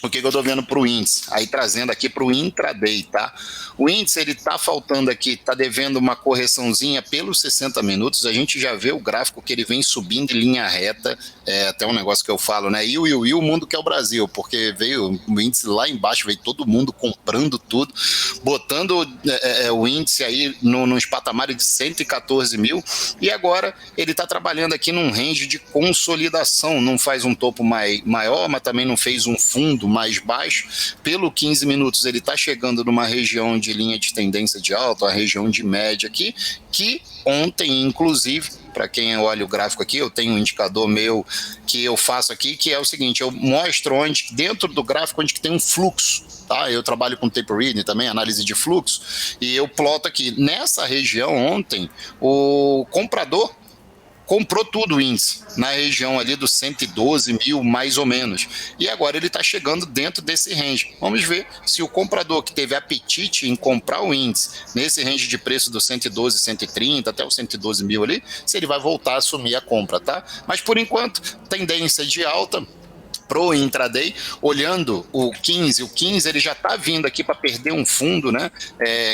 o que eu estou vendo para o índice? Aí trazendo aqui para o intraday, tá? O índice, ele está faltando aqui, está devendo uma correçãozinha pelos 60 minutos, a gente já vê o gráfico que ele vem subindo em linha reta, até um negócio que eu falo, né? E o mundo que é o Brasil, porque veio o índice lá embaixo, veio todo mundo comprando tudo, botando o índice aí nos patamares de 114 mil, e agora ele está trabalhando aqui num range de consolidação, não faz um topo maior, mas também não fez um fundo mais baixo. Pelo 15 minutos ele está chegando numa região de linha de tendência de alta, uma região de média aqui, que ontem, inclusive, para quem olha o gráfico aqui, eu tenho um indicador meu que eu faço aqui, que é o seguinte, eu mostro onde, dentro do gráfico, onde que tem um fluxo, tá? Eu trabalho com tape reading também, análise de fluxo, e eu ploto aqui, nessa região ontem, o comprador comprou tudo o índice, na região ali dos 112 mil, mais ou menos. E agora ele está chegando dentro desse range. Vamos ver se o comprador que teve apetite em comprar o índice nesse range de preço dos 112, 130, até os 112 mil ali, se ele vai voltar a assumir a compra, tá? Mas por enquanto, tendência de alta, pro intraday, olhando o 15 ele já está vindo aqui para perder um fundo, né?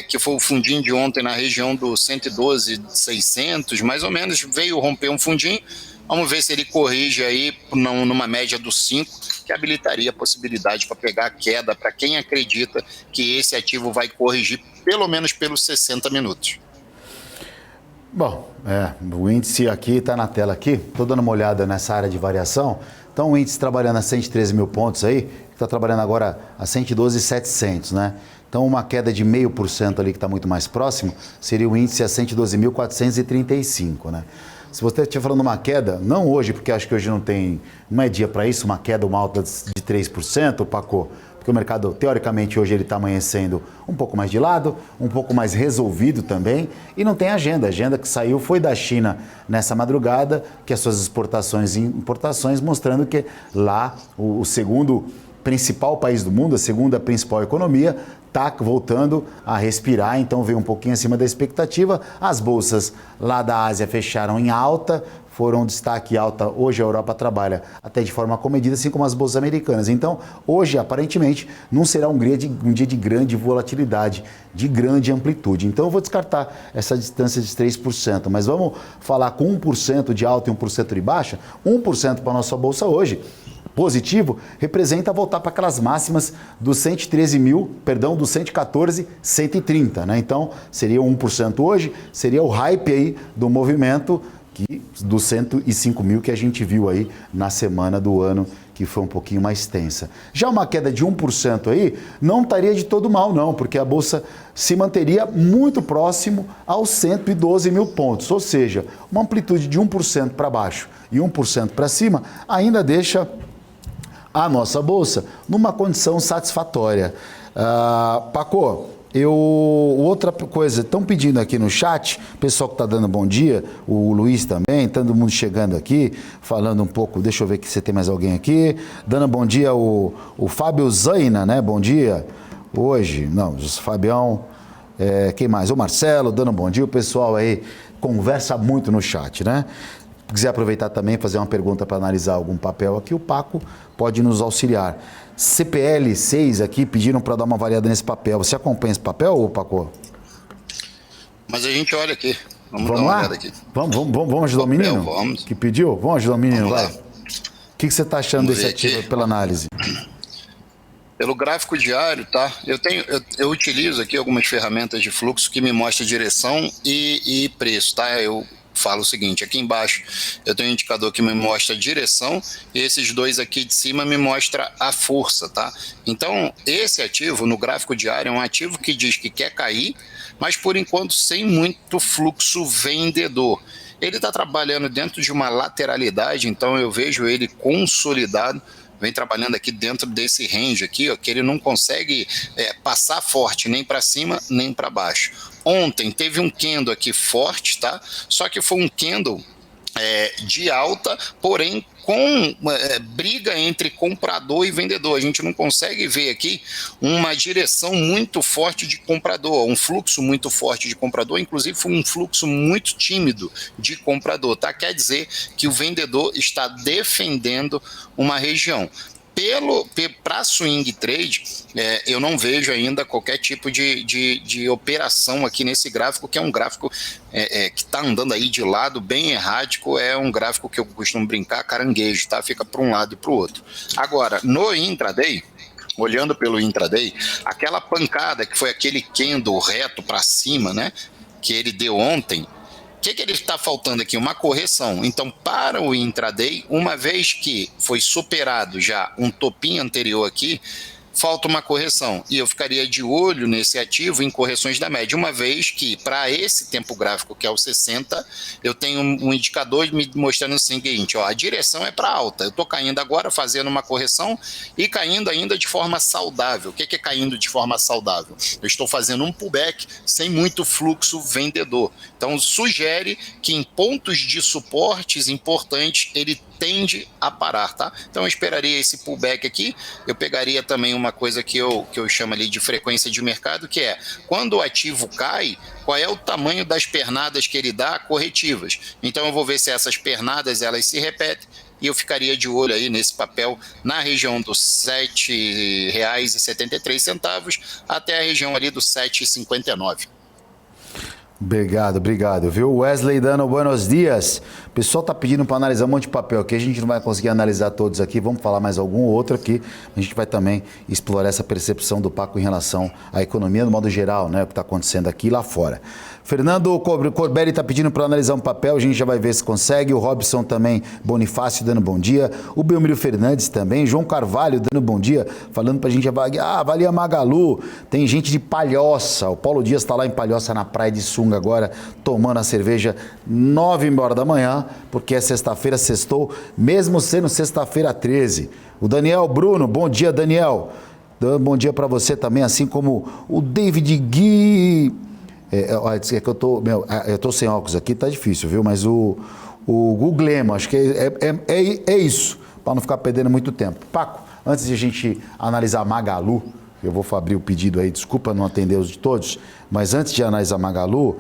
Que foi o fundinho de ontem na região do 112,600, mais ou menos, veio romper um fundinho. Vamos ver se ele corrige aí numa média dos 5, que habilitaria a possibilidade para pegar a queda para quem acredita que esse ativo vai corrigir pelo menos pelos 60 minutos. Bom, o índice aqui está na tela aqui, estou dando uma olhada nessa área de variação. Então o índice trabalhando a 113 mil pontos aí, está trabalhando agora a 112.700, né? Então uma queda de 0,5% ali que está muito mais próximo, seria o índice a 112.435, né? Se você estiver falando uma queda, não hoje, porque acho que hoje não é dia para isso, uma queda, uma alta de 3%, Paco, porque o mercado, teoricamente, hoje ele está amanhecendo um pouco mais de lado, um pouco mais resolvido também, e não tem agenda. A agenda que saiu foi da China nessa madrugada, que as suas exportações e importações, mostrando que lá o segundo principal país do mundo, a segunda principal economia, está voltando a respirar, então veio um pouquinho acima da expectativa. As bolsas lá da Ásia fecharam em alta, foram um destaque alta. Hoje a Europa trabalha até de forma comedida, assim como as bolsas americanas. Então, hoje, aparentemente, não será um dia de grande volatilidade, de grande amplitude. Então, eu vou descartar essa distância de 3%, mas vamos falar com 1% de alta e 1% de baixa? 1% para a nossa bolsa hoje, positivo, representa voltar para aquelas máximas dos 114,130, né? Então, seria 1% hoje, seria o hype aí do movimento dos 105 mil que a gente viu aí na semana do ano, que foi um pouquinho mais tensa. Já uma queda de 1% aí não estaria de todo mal não, porque a Bolsa se manteria muito próximo aos 112 mil pontos, ou seja, uma amplitude de 1% para baixo e 1% para cima ainda deixa a nossa Bolsa numa condição satisfatória. Paco, outra coisa, estão pedindo aqui no chat, o pessoal que está dando bom dia, o Luiz também, todo mundo chegando aqui, falando um pouco, deixa eu ver se tem mais alguém aqui, dando bom dia o Fábio Zaina, né, bom dia, hoje, não, o Fabião, quem mais? O Marcelo, dando bom dia, o pessoal aí conversa muito no chat, né? Se quiser aproveitar também, fazer uma pergunta para analisar algum papel aqui, o Paco pode nos auxiliar. CPL 6 aqui pediram para dar uma variada nesse papel. Você acompanha esse papel, Paco? Mas a gente olha aqui. Vamos dar lá? uma olhada aqui. Vamos ajudar o menino? Vamos. Que pediu? Vamos ajudar o menino, Vamos vai. lá. O que você está achando desse ativo pela análise? Pelo gráfico diário, tá? Eu utilizo aqui algumas ferramentas de fluxo que me mostram direção e preço, tá? Eu falo o seguinte, aqui embaixo eu tenho um indicador que me mostra a direção e esses dois aqui de cima me mostra a força, tá? Então, esse ativo no gráfico diário é um ativo que diz que quer cair, mas por enquanto sem muito fluxo vendedor. Ele está trabalhando dentro de uma lateralidade, então eu vejo ele consolidado, vem trabalhando aqui dentro desse range aqui, ó, que ele não consegue passar forte nem para cima nem para baixo. Ontem teve um candle aqui forte, tá? Só que foi um candle de alta, porém com briga entre comprador e vendedor. A gente não consegue ver aqui uma direção muito forte de comprador, um fluxo muito forte de comprador, inclusive foi um fluxo muito tímido de comprador, tá? Quer dizer que o vendedor está defendendo uma região. Para swing trade, eu não vejo ainda qualquer tipo de operação aqui nesse gráfico, que é um gráfico que está andando aí de lado, bem errático, é um gráfico que eu costumo brincar, caranguejo, tá? Fica para um lado e para o outro. Agora, no intraday, olhando pelo intraday, aquela pancada que foi aquele candle reto para cima, né, que ele deu ontem, o que ele está faltando aqui? Uma correção. Então, para o intraday, uma vez que foi superado já um topinho anterior aqui, falta uma correção. E eu ficaria de olho nesse ativo em correções da média, uma vez que para esse tempo gráfico, que é o 60, eu tenho um indicador me mostrando o seguinte, ó, a direção é para alta. Eu estou caindo agora, fazendo uma correção e caindo ainda de forma saudável. O que é caindo de forma saudável? Eu estou fazendo um pullback sem muito fluxo vendedor. Então, sugere que em pontos de suportes importantes, ele tende a parar, tá? Então, eu esperaria esse pullback aqui. Eu pegaria também uma coisa que eu chamo ali de frequência de mercado, que é quando o ativo cai, qual é o tamanho das pernadas que ele dá corretivas. Então, eu vou ver se essas pernadas elas se repetem. e eu ficaria de olho aí nesse papel na região dos R$ 7,73 até a região ali dos R$ 7,59. Obrigado, viu? Wesley dando buenos dias. O pessoal tá pedindo para analisar um monte de papel aqui, a gente não vai conseguir analisar todos aqui, vamos falar mais algum ou outro aqui. A gente vai também explorar essa percepção do Paco em relação à economia, no modo geral, né? O que está acontecendo aqui e lá fora. Fernando Corbelli está pedindo para analisar um papel, a gente já vai ver se consegue. O Robson também, Bonifácio dando bom dia. O Belmiro Fernandes também. João Carvalho dando bom dia, falando para a gente avalia Magalu. Tem gente de Palhoça. O Paulo Dias está lá em Palhoça, na praia de Sunga agora, tomando a cerveja 9h da manhã, porque é sexta-feira, sextou, mesmo sendo sexta-feira 13. O Daniel Bruno, bom dia, Daniel. Bom dia para você também, assim como o David Gui. É que eu tô sem óculos aqui, tá difícil, viu? Mas o Googlemo, acho que é isso, para não ficar perdendo muito tempo. Paco, antes de a gente analisar Magalu, eu vou abrir o pedido aí, desculpa não atender os de todos, mas antes de analisar Magalu,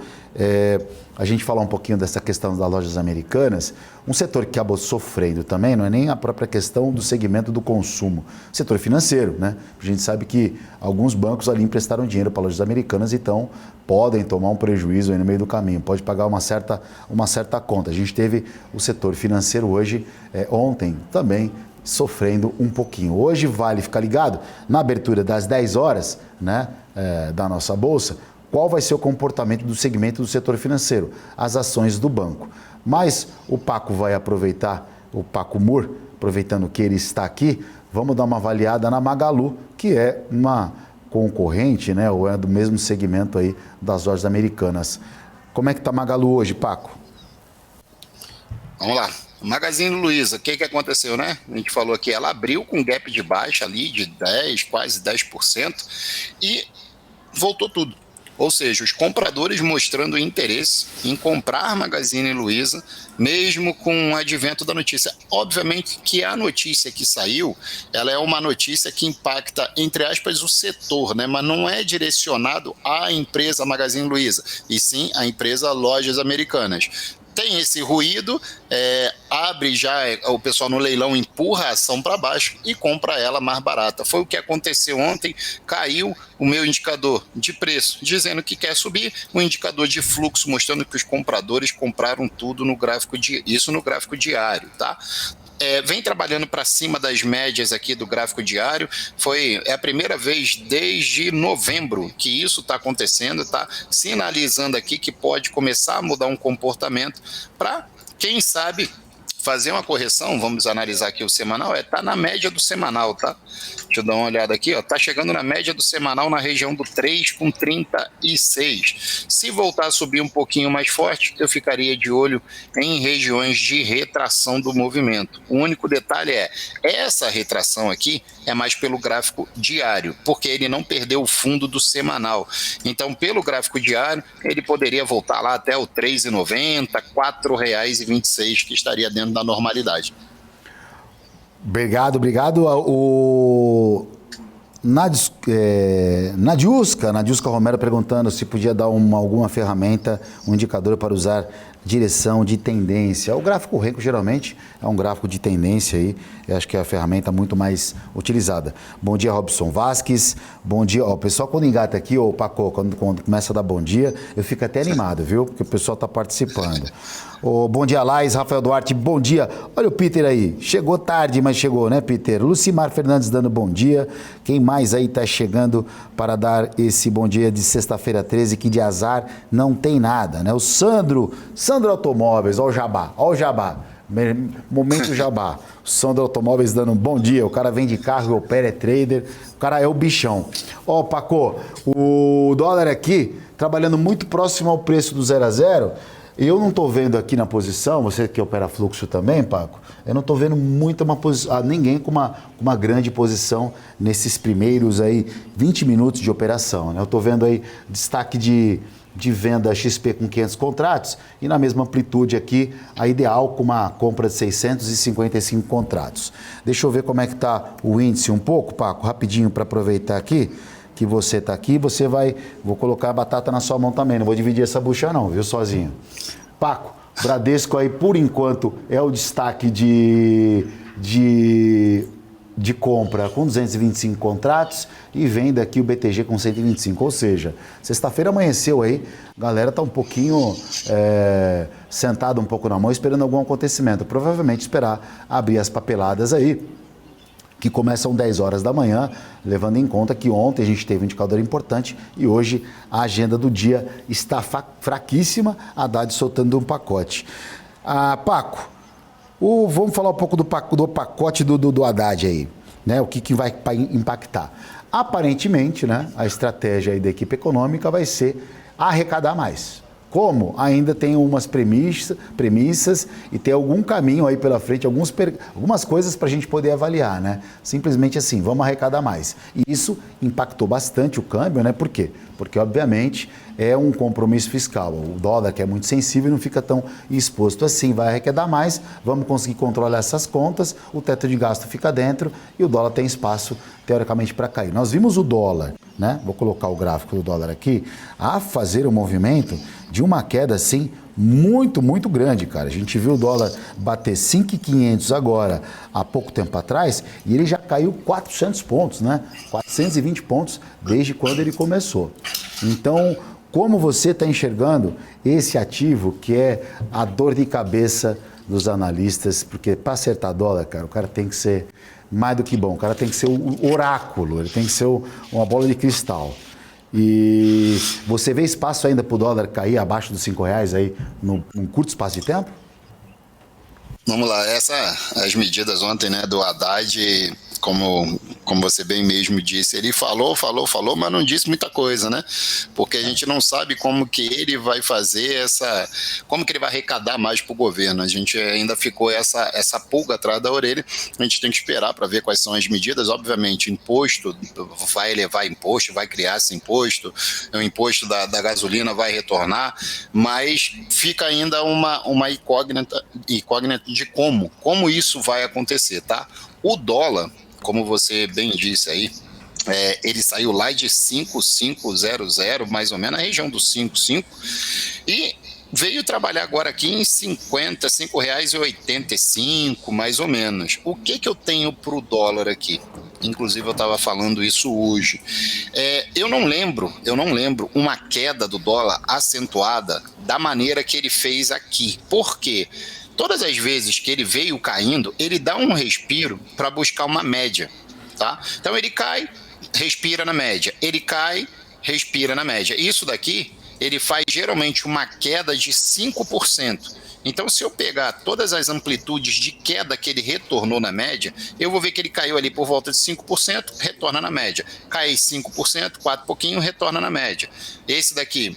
a gente falar um pouquinho dessa questão das lojas americanas, um setor que acabou sofrendo também, não é nem a própria questão do segmento do consumo, setor financeiro, né? A gente sabe que alguns bancos ali emprestaram dinheiro para lojas americanas, então podem tomar um prejuízo aí no meio do caminho, pode pagar uma certa conta. A gente teve o setor financeiro hoje, ontem também, sofrendo um pouquinho. Hoje vale ficar ligado na abertura das 10 horas, né, da nossa bolsa, qual vai ser o comportamento do segmento do setor financeiro, as ações do banco. Mas o Paco vai aproveitar, o Paco Moore, aproveitando que ele está aqui, vamos dar uma avaliada na Magalu, que é uma concorrente, né, ou é do mesmo segmento aí das lojas americanas. Como é que está a Magalu hoje, Paco? Vamos lá. Magazine Luiza, o que aconteceu, né? A gente falou aqui, ela abriu com gap de baixa ali de 10, quase 10% e voltou tudo. Ou seja, os compradores mostrando interesse em comprar Magazine Luiza, mesmo com o advento da notícia. Obviamente que a notícia que saiu, ela é uma notícia que impacta, entre aspas, o setor, né? Mas não é direcionado à empresa Magazine Luiza, e sim à empresa Lojas Americanas. Tem esse ruído, abre já, o pessoal no leilão empurra a ação para baixo e compra ela mais barata. Foi o que aconteceu ontem, caiu o meu indicador de preço, dizendo que quer subir, o indicador de fluxo mostrando que os compradores compraram tudo no gráfico diário, tá? Vem trabalhando para cima das médias aqui do gráfico diário, é a primeira vez desde novembro que isso está acontecendo, está sinalizando aqui que pode começar a mudar um comportamento para, quem sabe, fazer uma correção. Vamos analisar aqui o semanal, está na média do semanal, tá? Deixa eu dar uma olhada aqui, ó, tá chegando na média do semanal na região do 3,36. Se voltar a subir um pouquinho mais forte, eu ficaria de olho em regiões de retração do movimento. O único detalhe essa retração aqui é mais pelo gráfico diário, porque ele não perdeu o fundo do semanal. Então, pelo gráfico diário, ele poderia voltar lá até o 3,90, R$ 4,26, que estaria dentro da normalidade. Obrigado. Nadiuska Romero perguntando se podia dar alguma ferramenta, um indicador para usar direção de tendência. O gráfico Renko geralmente é um gráfico de tendência aí, eu acho que é a ferramenta muito mais utilizada. Bom dia, Robson Vasques. Bom dia, o pessoal quando engata aqui, Paco, quando começa a dar bom dia, eu fico até animado, viu? Porque o pessoal está participando. Bom dia, Laís, Rafael Duarte, bom dia. Olha o Peter aí, chegou tarde, mas chegou, né, Peter? Lucimar Fernandes dando bom dia. Quem mais aí está chegando para dar esse bom dia de sexta-feira 13, que de azar não tem nada, né? O Sandro Automóveis, ó o Jabá. Momento Jabá. O Sandro Automóveis dando um bom dia. O cara vende carro e opera, é trader. O cara é o bichão. Paco, o dólar aqui, trabalhando muito próximo ao preço do 0 a 0. Eu não estou vendo aqui na posição, você que opera fluxo também, Paco, eu não estou vendo ninguém com uma grande posição nesses primeiros aí 20 minutos de operação, né? Eu estou vendo aí destaque de venda XP com 500 contratos e na mesma amplitude aqui, a Ideal com uma compra de 655 contratos. Deixa eu ver como é que está o índice um pouco, Paco, rapidinho para aproveitar aqui que você está aqui, vou colocar a batata na sua mão também, não vou dividir essa bucha não, viu, sozinho. Paco, Bradesco aí, por enquanto, é o destaque de compra com 225 contratos e venda aqui o BTG com 125. Ou seja, sexta-feira amanheceu aí, a galera tá um pouquinho sentada um pouco na mão esperando algum acontecimento. Provavelmente esperar abrir as papeladas aí, que começam 10 horas da manhã, levando em conta que ontem a gente teve um indicador importante e hoje a agenda do dia está fraquíssima, a Haddad soltando um pacote. Paco, vamos falar um pouco do pacote do Haddad aí, né? O que vai impactar? Aparentemente, né, a estratégia aí da equipe econômica vai ser arrecadar mais. Como? Ainda tem umas premissas e tem algum caminho aí pela frente, algumas coisas para a gente poder avaliar, né? Simplesmente assim, vamos arrecadar mais. E isso impactou bastante o câmbio, né? Por quê? Porque, obviamente, é um compromisso fiscal. O dólar, que é muito sensível, não fica tão exposto assim. Vai arrecadar mais, vamos conseguir controlar essas contas, o teto de gasto fica dentro e o dólar tem espaço, teoricamente, para cair. Nós vimos o dólar, né? Vou colocar o gráfico do dólar aqui, a fazer um movimento de uma queda, assim, muito, muito grande, cara. A gente viu o dólar bater 5.500 agora, há pouco tempo atrás, e ele já caiu 400 pontos, né? 420 pontos desde quando ele começou. Então, como você está enxergando esse ativo que é a dor de cabeça dos analistas? Porque para acertar dólar, cara, o cara tem que ser mais do que bom. O cara tem que ser o oráculo, ele tem que ser uma bola de cristal. E você vê espaço ainda para o dólar cair abaixo dos R$5 aí num curto espaço de tempo? Vamos lá, as medidas ontem, né, do Haddad, como você bem mesmo disse, ele falou, mas não disse muita coisa, né? Porque a gente não sabe como que ele vai fazer como que ele vai arrecadar mais para o governo. A gente ainda ficou essa pulga atrás da orelha. A gente tem que esperar para ver quais são as medidas. Obviamente, imposto vai elevar imposto, vai criar esse imposto, o imposto da gasolina vai retornar, mas fica ainda uma incógnita de como isso vai acontecer, tá? O dólar, como você bem disse aí, ele saiu lá de 5,500, mais ou menos, na região dos 5,5, e veio trabalhar agora aqui em R$5,85, mais ou menos. O que eu tenho para o dólar aqui? Inclusive eu estava falando isso hoje. Eu não lembro uma queda do dólar acentuada da maneira que ele fez aqui. Por quê? Todas as vezes que ele veio caindo, ele dá um respiro para buscar uma média, tá? Então ele cai, respira na média. Ele cai, respira na média. Isso daqui, ele faz geralmente uma queda de 5%. Então, se eu pegar todas as amplitudes de queda que ele retornou na média, eu vou ver que ele caiu ali por volta de 5%, retorna na média. Cai 5%, 4 pouquinho, retorna na média. Esse daqui,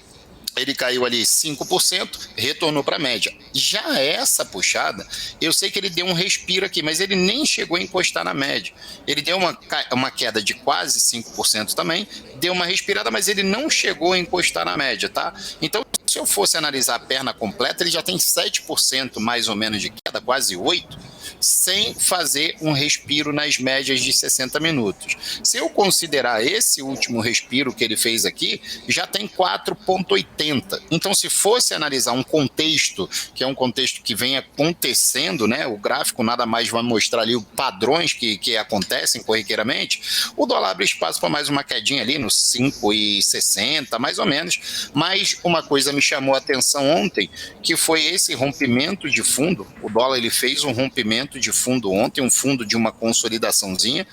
ele caiu ali 5%, retornou para a média. Já essa puxada, eu sei que ele deu um respiro aqui, mas ele nem chegou a encostar na média. Ele deu uma queda de quase 5% também, deu uma respirada, mas ele não chegou a encostar na média, tá? Então, se eu fosse analisar a perna completa, ele já tem 7% mais ou menos de queda, quase 8%, sem fazer um respiro nas médias de 60 minutos. Se eu considerar esse último respiro que ele fez aqui, já tem 4,80. Então, se fosse analisar um contexto, que é um contexto que vem acontecendo, né? O gráfico nada mais vai mostrar ali os padrões que acontecem corriqueiramente, o dólar abre espaço para mais uma quedinha ali nos 5,60, mais ou menos. Mas uma coisa me chamou a atenção ontem, que foi esse rompimento de fundo. O dólar ele fez um rompimento de fundo ontem, um fundo de uma consolidaçãozinha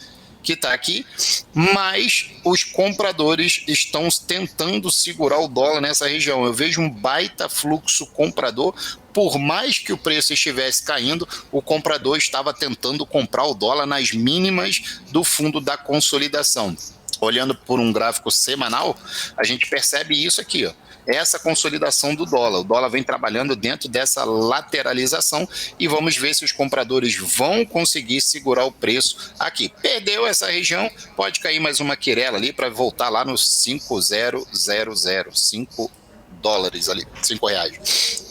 que está aqui, mas os compradores estão tentando segurar o dólar nessa região. Eu vejo um baita fluxo comprador. Por mais que o preço estivesse caindo, o comprador estava tentando comprar o dólar nas mínimas do fundo da consolidação. Olhando por um gráfico semanal, a gente percebe isso aqui, ó. Essa consolidação do dólar. O dólar vem trabalhando dentro dessa lateralização e vamos ver se os compradores vão conseguir segurar o preço aqui. Perdeu essa região, pode cair mais uma quirela ali para voltar lá nos 5,000, 5 dólares ali, R$5.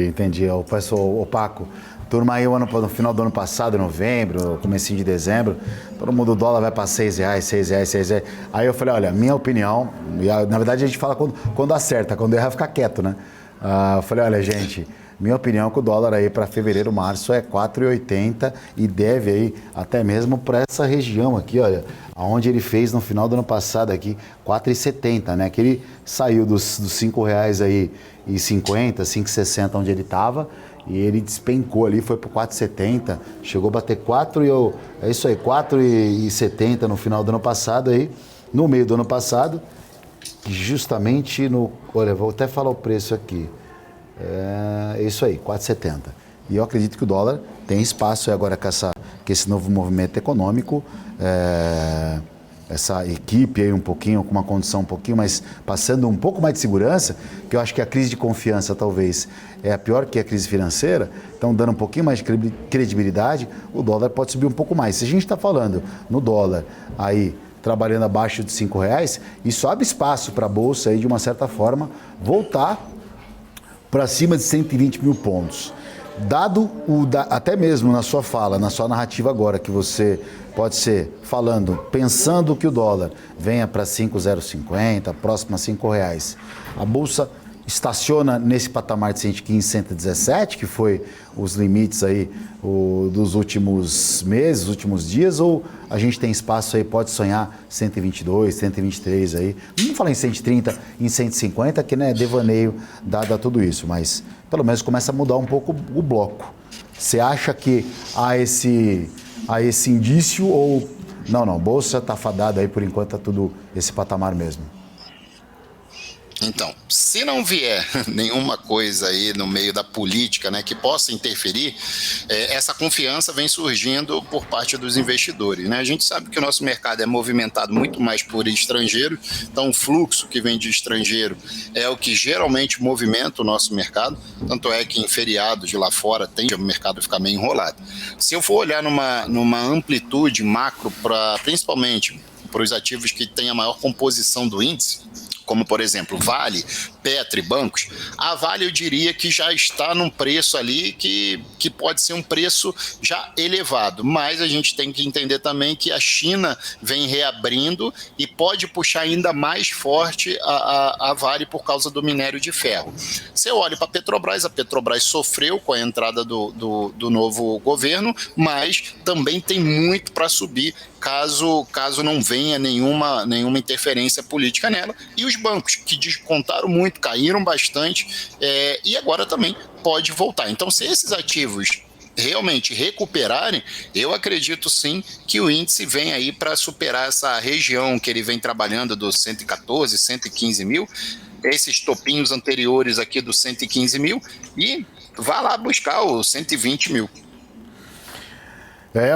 Entendi. O Paco, turma aí no final do ano passado, novembro, comecinho de dezembro, todo mundo, o dólar vai para R$6. Aí eu falei, olha, minha opinião, na verdade a gente fala quando acerta, quando erra fica quieto, né? Eu falei, olha, gente, minha opinião é que o dólar aí para fevereiro, março é 4,80 e deve aí até mesmo para essa região aqui, olha, aonde ele fez no final do ano passado aqui, 4,70, né? Que ele saiu dos R$5 aí e 50, 5,60 onde ele estava e ele despencou ali, foi para 4,70, chegou a bater 4,70 no final do ano passado aí, no meio do ano passado, justamente no, olha, vou até falar o preço aqui. É isso aí, 4,70. E eu acredito que o dólar tem espaço agora com esse novo movimento econômico, essa equipe aí um pouquinho, com uma condição um pouquinho mais, passando um pouco mais de segurança, que eu acho que a crise de confiança talvez é a pior que a crise financeira, então dando um pouquinho mais de credibilidade, o dólar pode subir um pouco mais. Se a gente está falando no dólar aí, trabalhando abaixo de R$5, isso abre espaço para a Bolsa aí, de uma certa forma, voltar para cima de 120 mil pontos. Dado até mesmo na sua fala, na sua narrativa agora, que você pode ser falando, pensando que o dólar venha para 5,050, próximo a R$5, a Bolsa estaciona nesse patamar de 115, 117, que foi os limites aí dos últimos meses, últimos dias, ou a gente tem espaço aí, pode sonhar 122, 123 aí, não vamos falar em 130, em 150, que né, é devaneio dado a tudo isso, mas pelo menos começa a mudar um pouco o bloco. Você acha que há esse indício ou não, Bolsa está fadada aí por enquanto, tá tudo esse patamar mesmo? Então, se não vier nenhuma coisa aí no meio da política, né, que possa interferir, essa confiança vem surgindo por parte dos investidores, né? A gente sabe que o nosso mercado é movimentado muito mais por estrangeiro, então o fluxo que vem de estrangeiro é o que geralmente movimenta o nosso mercado, tanto é que em feriados de lá fora tende o mercado a ficar meio enrolado. Se eu for olhar numa amplitude macro, principalmente para os ativos que têm a maior composição do índice, como por exemplo Vale, Petro e bancos, a Vale eu diria que já está num preço ali que pode ser um preço já elevado, mas a gente tem que entender também que a China vem reabrindo e pode puxar ainda mais forte a Vale por causa do minério de ferro. Se eu olho para a Petrobras sofreu com a entrada do novo governo, mas também tem muito para subir caso não venha nenhuma interferência política nela, e os bancos que descontaram muito, caíram bastante, e agora também pode voltar. Então, se esses ativos realmente recuperarem, eu acredito sim que o índice vem aí para superar essa região que ele vem trabalhando dos 114, 115 mil, esses topinhos anteriores aqui dos 115 mil, e vá lá buscar os 120 mil.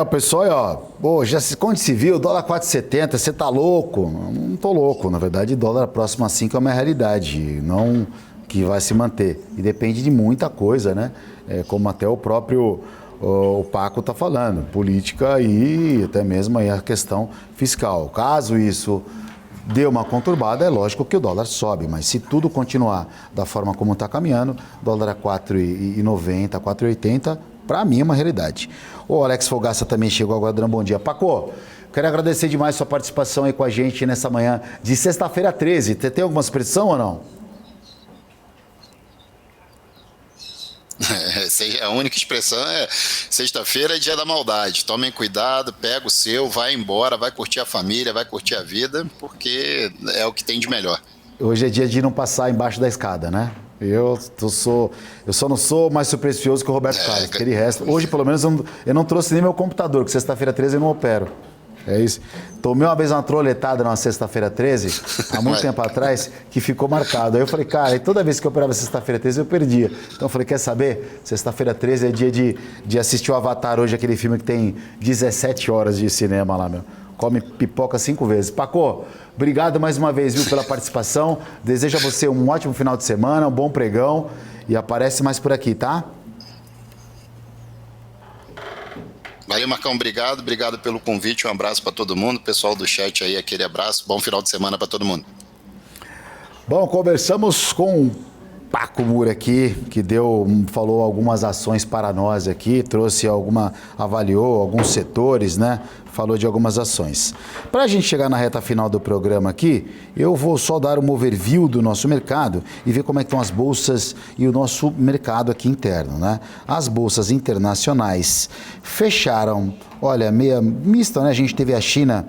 O pessoal, ó, quando se viu, dólar 4,70, você tá louco? Não tô louco, na verdade, dólar próximo a 5 é uma realidade, não que vai se manter. E depende de muita coisa, né? Como até o próprio o Paco tá falando, política e até mesmo aí a questão fiscal. Caso isso dê uma conturbada, é lógico que o dólar sobe, mas se tudo continuar da forma como está caminhando, dólar a 4,90, 4,80, para mim é uma realidade. O Alex Fogaça também chegou agora, dando um bom dia. Paco, quero agradecer demais sua participação aí com a gente nessa manhã de sexta-feira 13. Tem alguma expressão ou não? A única expressão é sexta-feira é dia da maldade. Tomem cuidado, pega o seu, vai embora, vai curtir a família, vai curtir a vida, porque é o que tem de melhor. Hoje é dia de não passar embaixo da escada, né? Eu só não sou mais supersticioso que o Roberto Carlos, que ele resta. Hoje, pelo menos, eu não trouxe nem meu computador, que sexta-feira 13 eu não opero. É isso. Tomei uma vez uma troletada numa sexta-feira 13, há muito tempo atrás, que ficou marcado. Aí eu falei, cara, e toda vez que eu operava sexta-feira 13 eu perdia. Então eu falei, quer saber? Sexta-feira 13 é dia de assistir o Avatar hoje, aquele filme que tem 17 horas de cinema lá, meu. Come pipoca 5 vezes. Paco, obrigado mais uma vez, viu, pela participação. Desejo a você um ótimo final de semana, um bom pregão e aparece mais por aqui, tá? Valeu, Marcão, obrigado pelo convite, um abraço para todo mundo, pessoal do chat aí, aquele abraço, bom final de semana para todo mundo. Bom, conversamos com Paco Moura aqui, que falou algumas ações para nós aqui, avaliou alguns setores, né? Falou de algumas ações. Para a gente chegar na reta final do programa aqui, eu vou só dar um overview do nosso mercado e ver como é que estão as bolsas e o nosso mercado aqui interno, né? As bolsas internacionais fecharam, olha, meia mista, né? A gente teve a China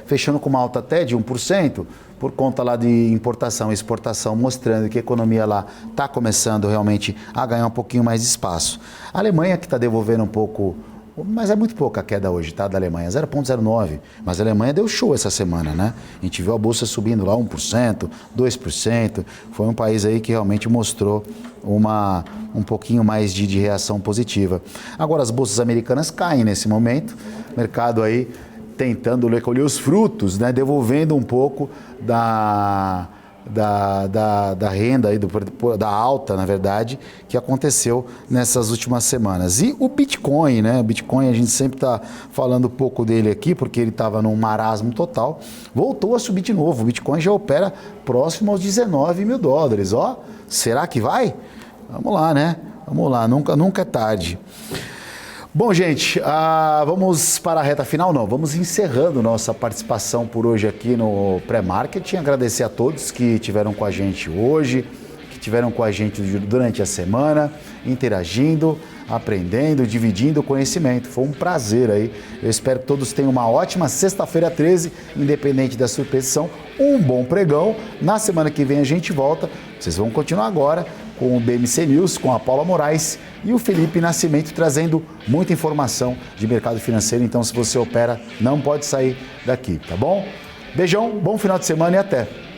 fechando com uma alta até de 1%, por conta lá de importação e exportação, mostrando que a economia lá está começando realmente a ganhar um pouquinho mais de espaço. A Alemanha que está devolvendo um pouco, mas é muito pouca a queda hoje, tá, da Alemanha, 0,09, mas a Alemanha deu show essa semana, né? A gente viu a bolsa subindo lá 1%, 2%, foi um país aí que realmente mostrou um pouquinho mais de reação positiva. Agora as bolsas americanas caem nesse momento, mercado aí tentando recolher os frutos, né? Devolvendo um pouco da renda, aí, da alta, na verdade, que aconteceu nessas últimas semanas. E o Bitcoin, né? O Bitcoin, a gente sempre está falando um pouco dele aqui, porque ele estava num marasmo total, voltou a subir de novo. O Bitcoin já opera próximo aos 19 mil dólares. Ó, será que vai? Vamos lá, né? Vamos lá, nunca é tarde. Bom, gente, vamos para a reta final? Não, vamos encerrando nossa participação por hoje aqui no Pré-Marketing. Agradecer a todos que estiveram com a gente hoje, que estiveram com a gente durante a semana, interagindo, aprendendo, dividindo conhecimento. Foi um prazer aí. Eu espero que todos tenham uma ótima sexta-feira 13, independente da sua posição, um bom pregão. Na semana que vem a gente volta. Vocês vão continuar agora com o BMC News, com a Paula Moraes e o Felipe Nascimento, trazendo muita informação de mercado financeiro. Então, se você opera, não pode sair daqui, tá bom? Beijão, bom final de semana e até!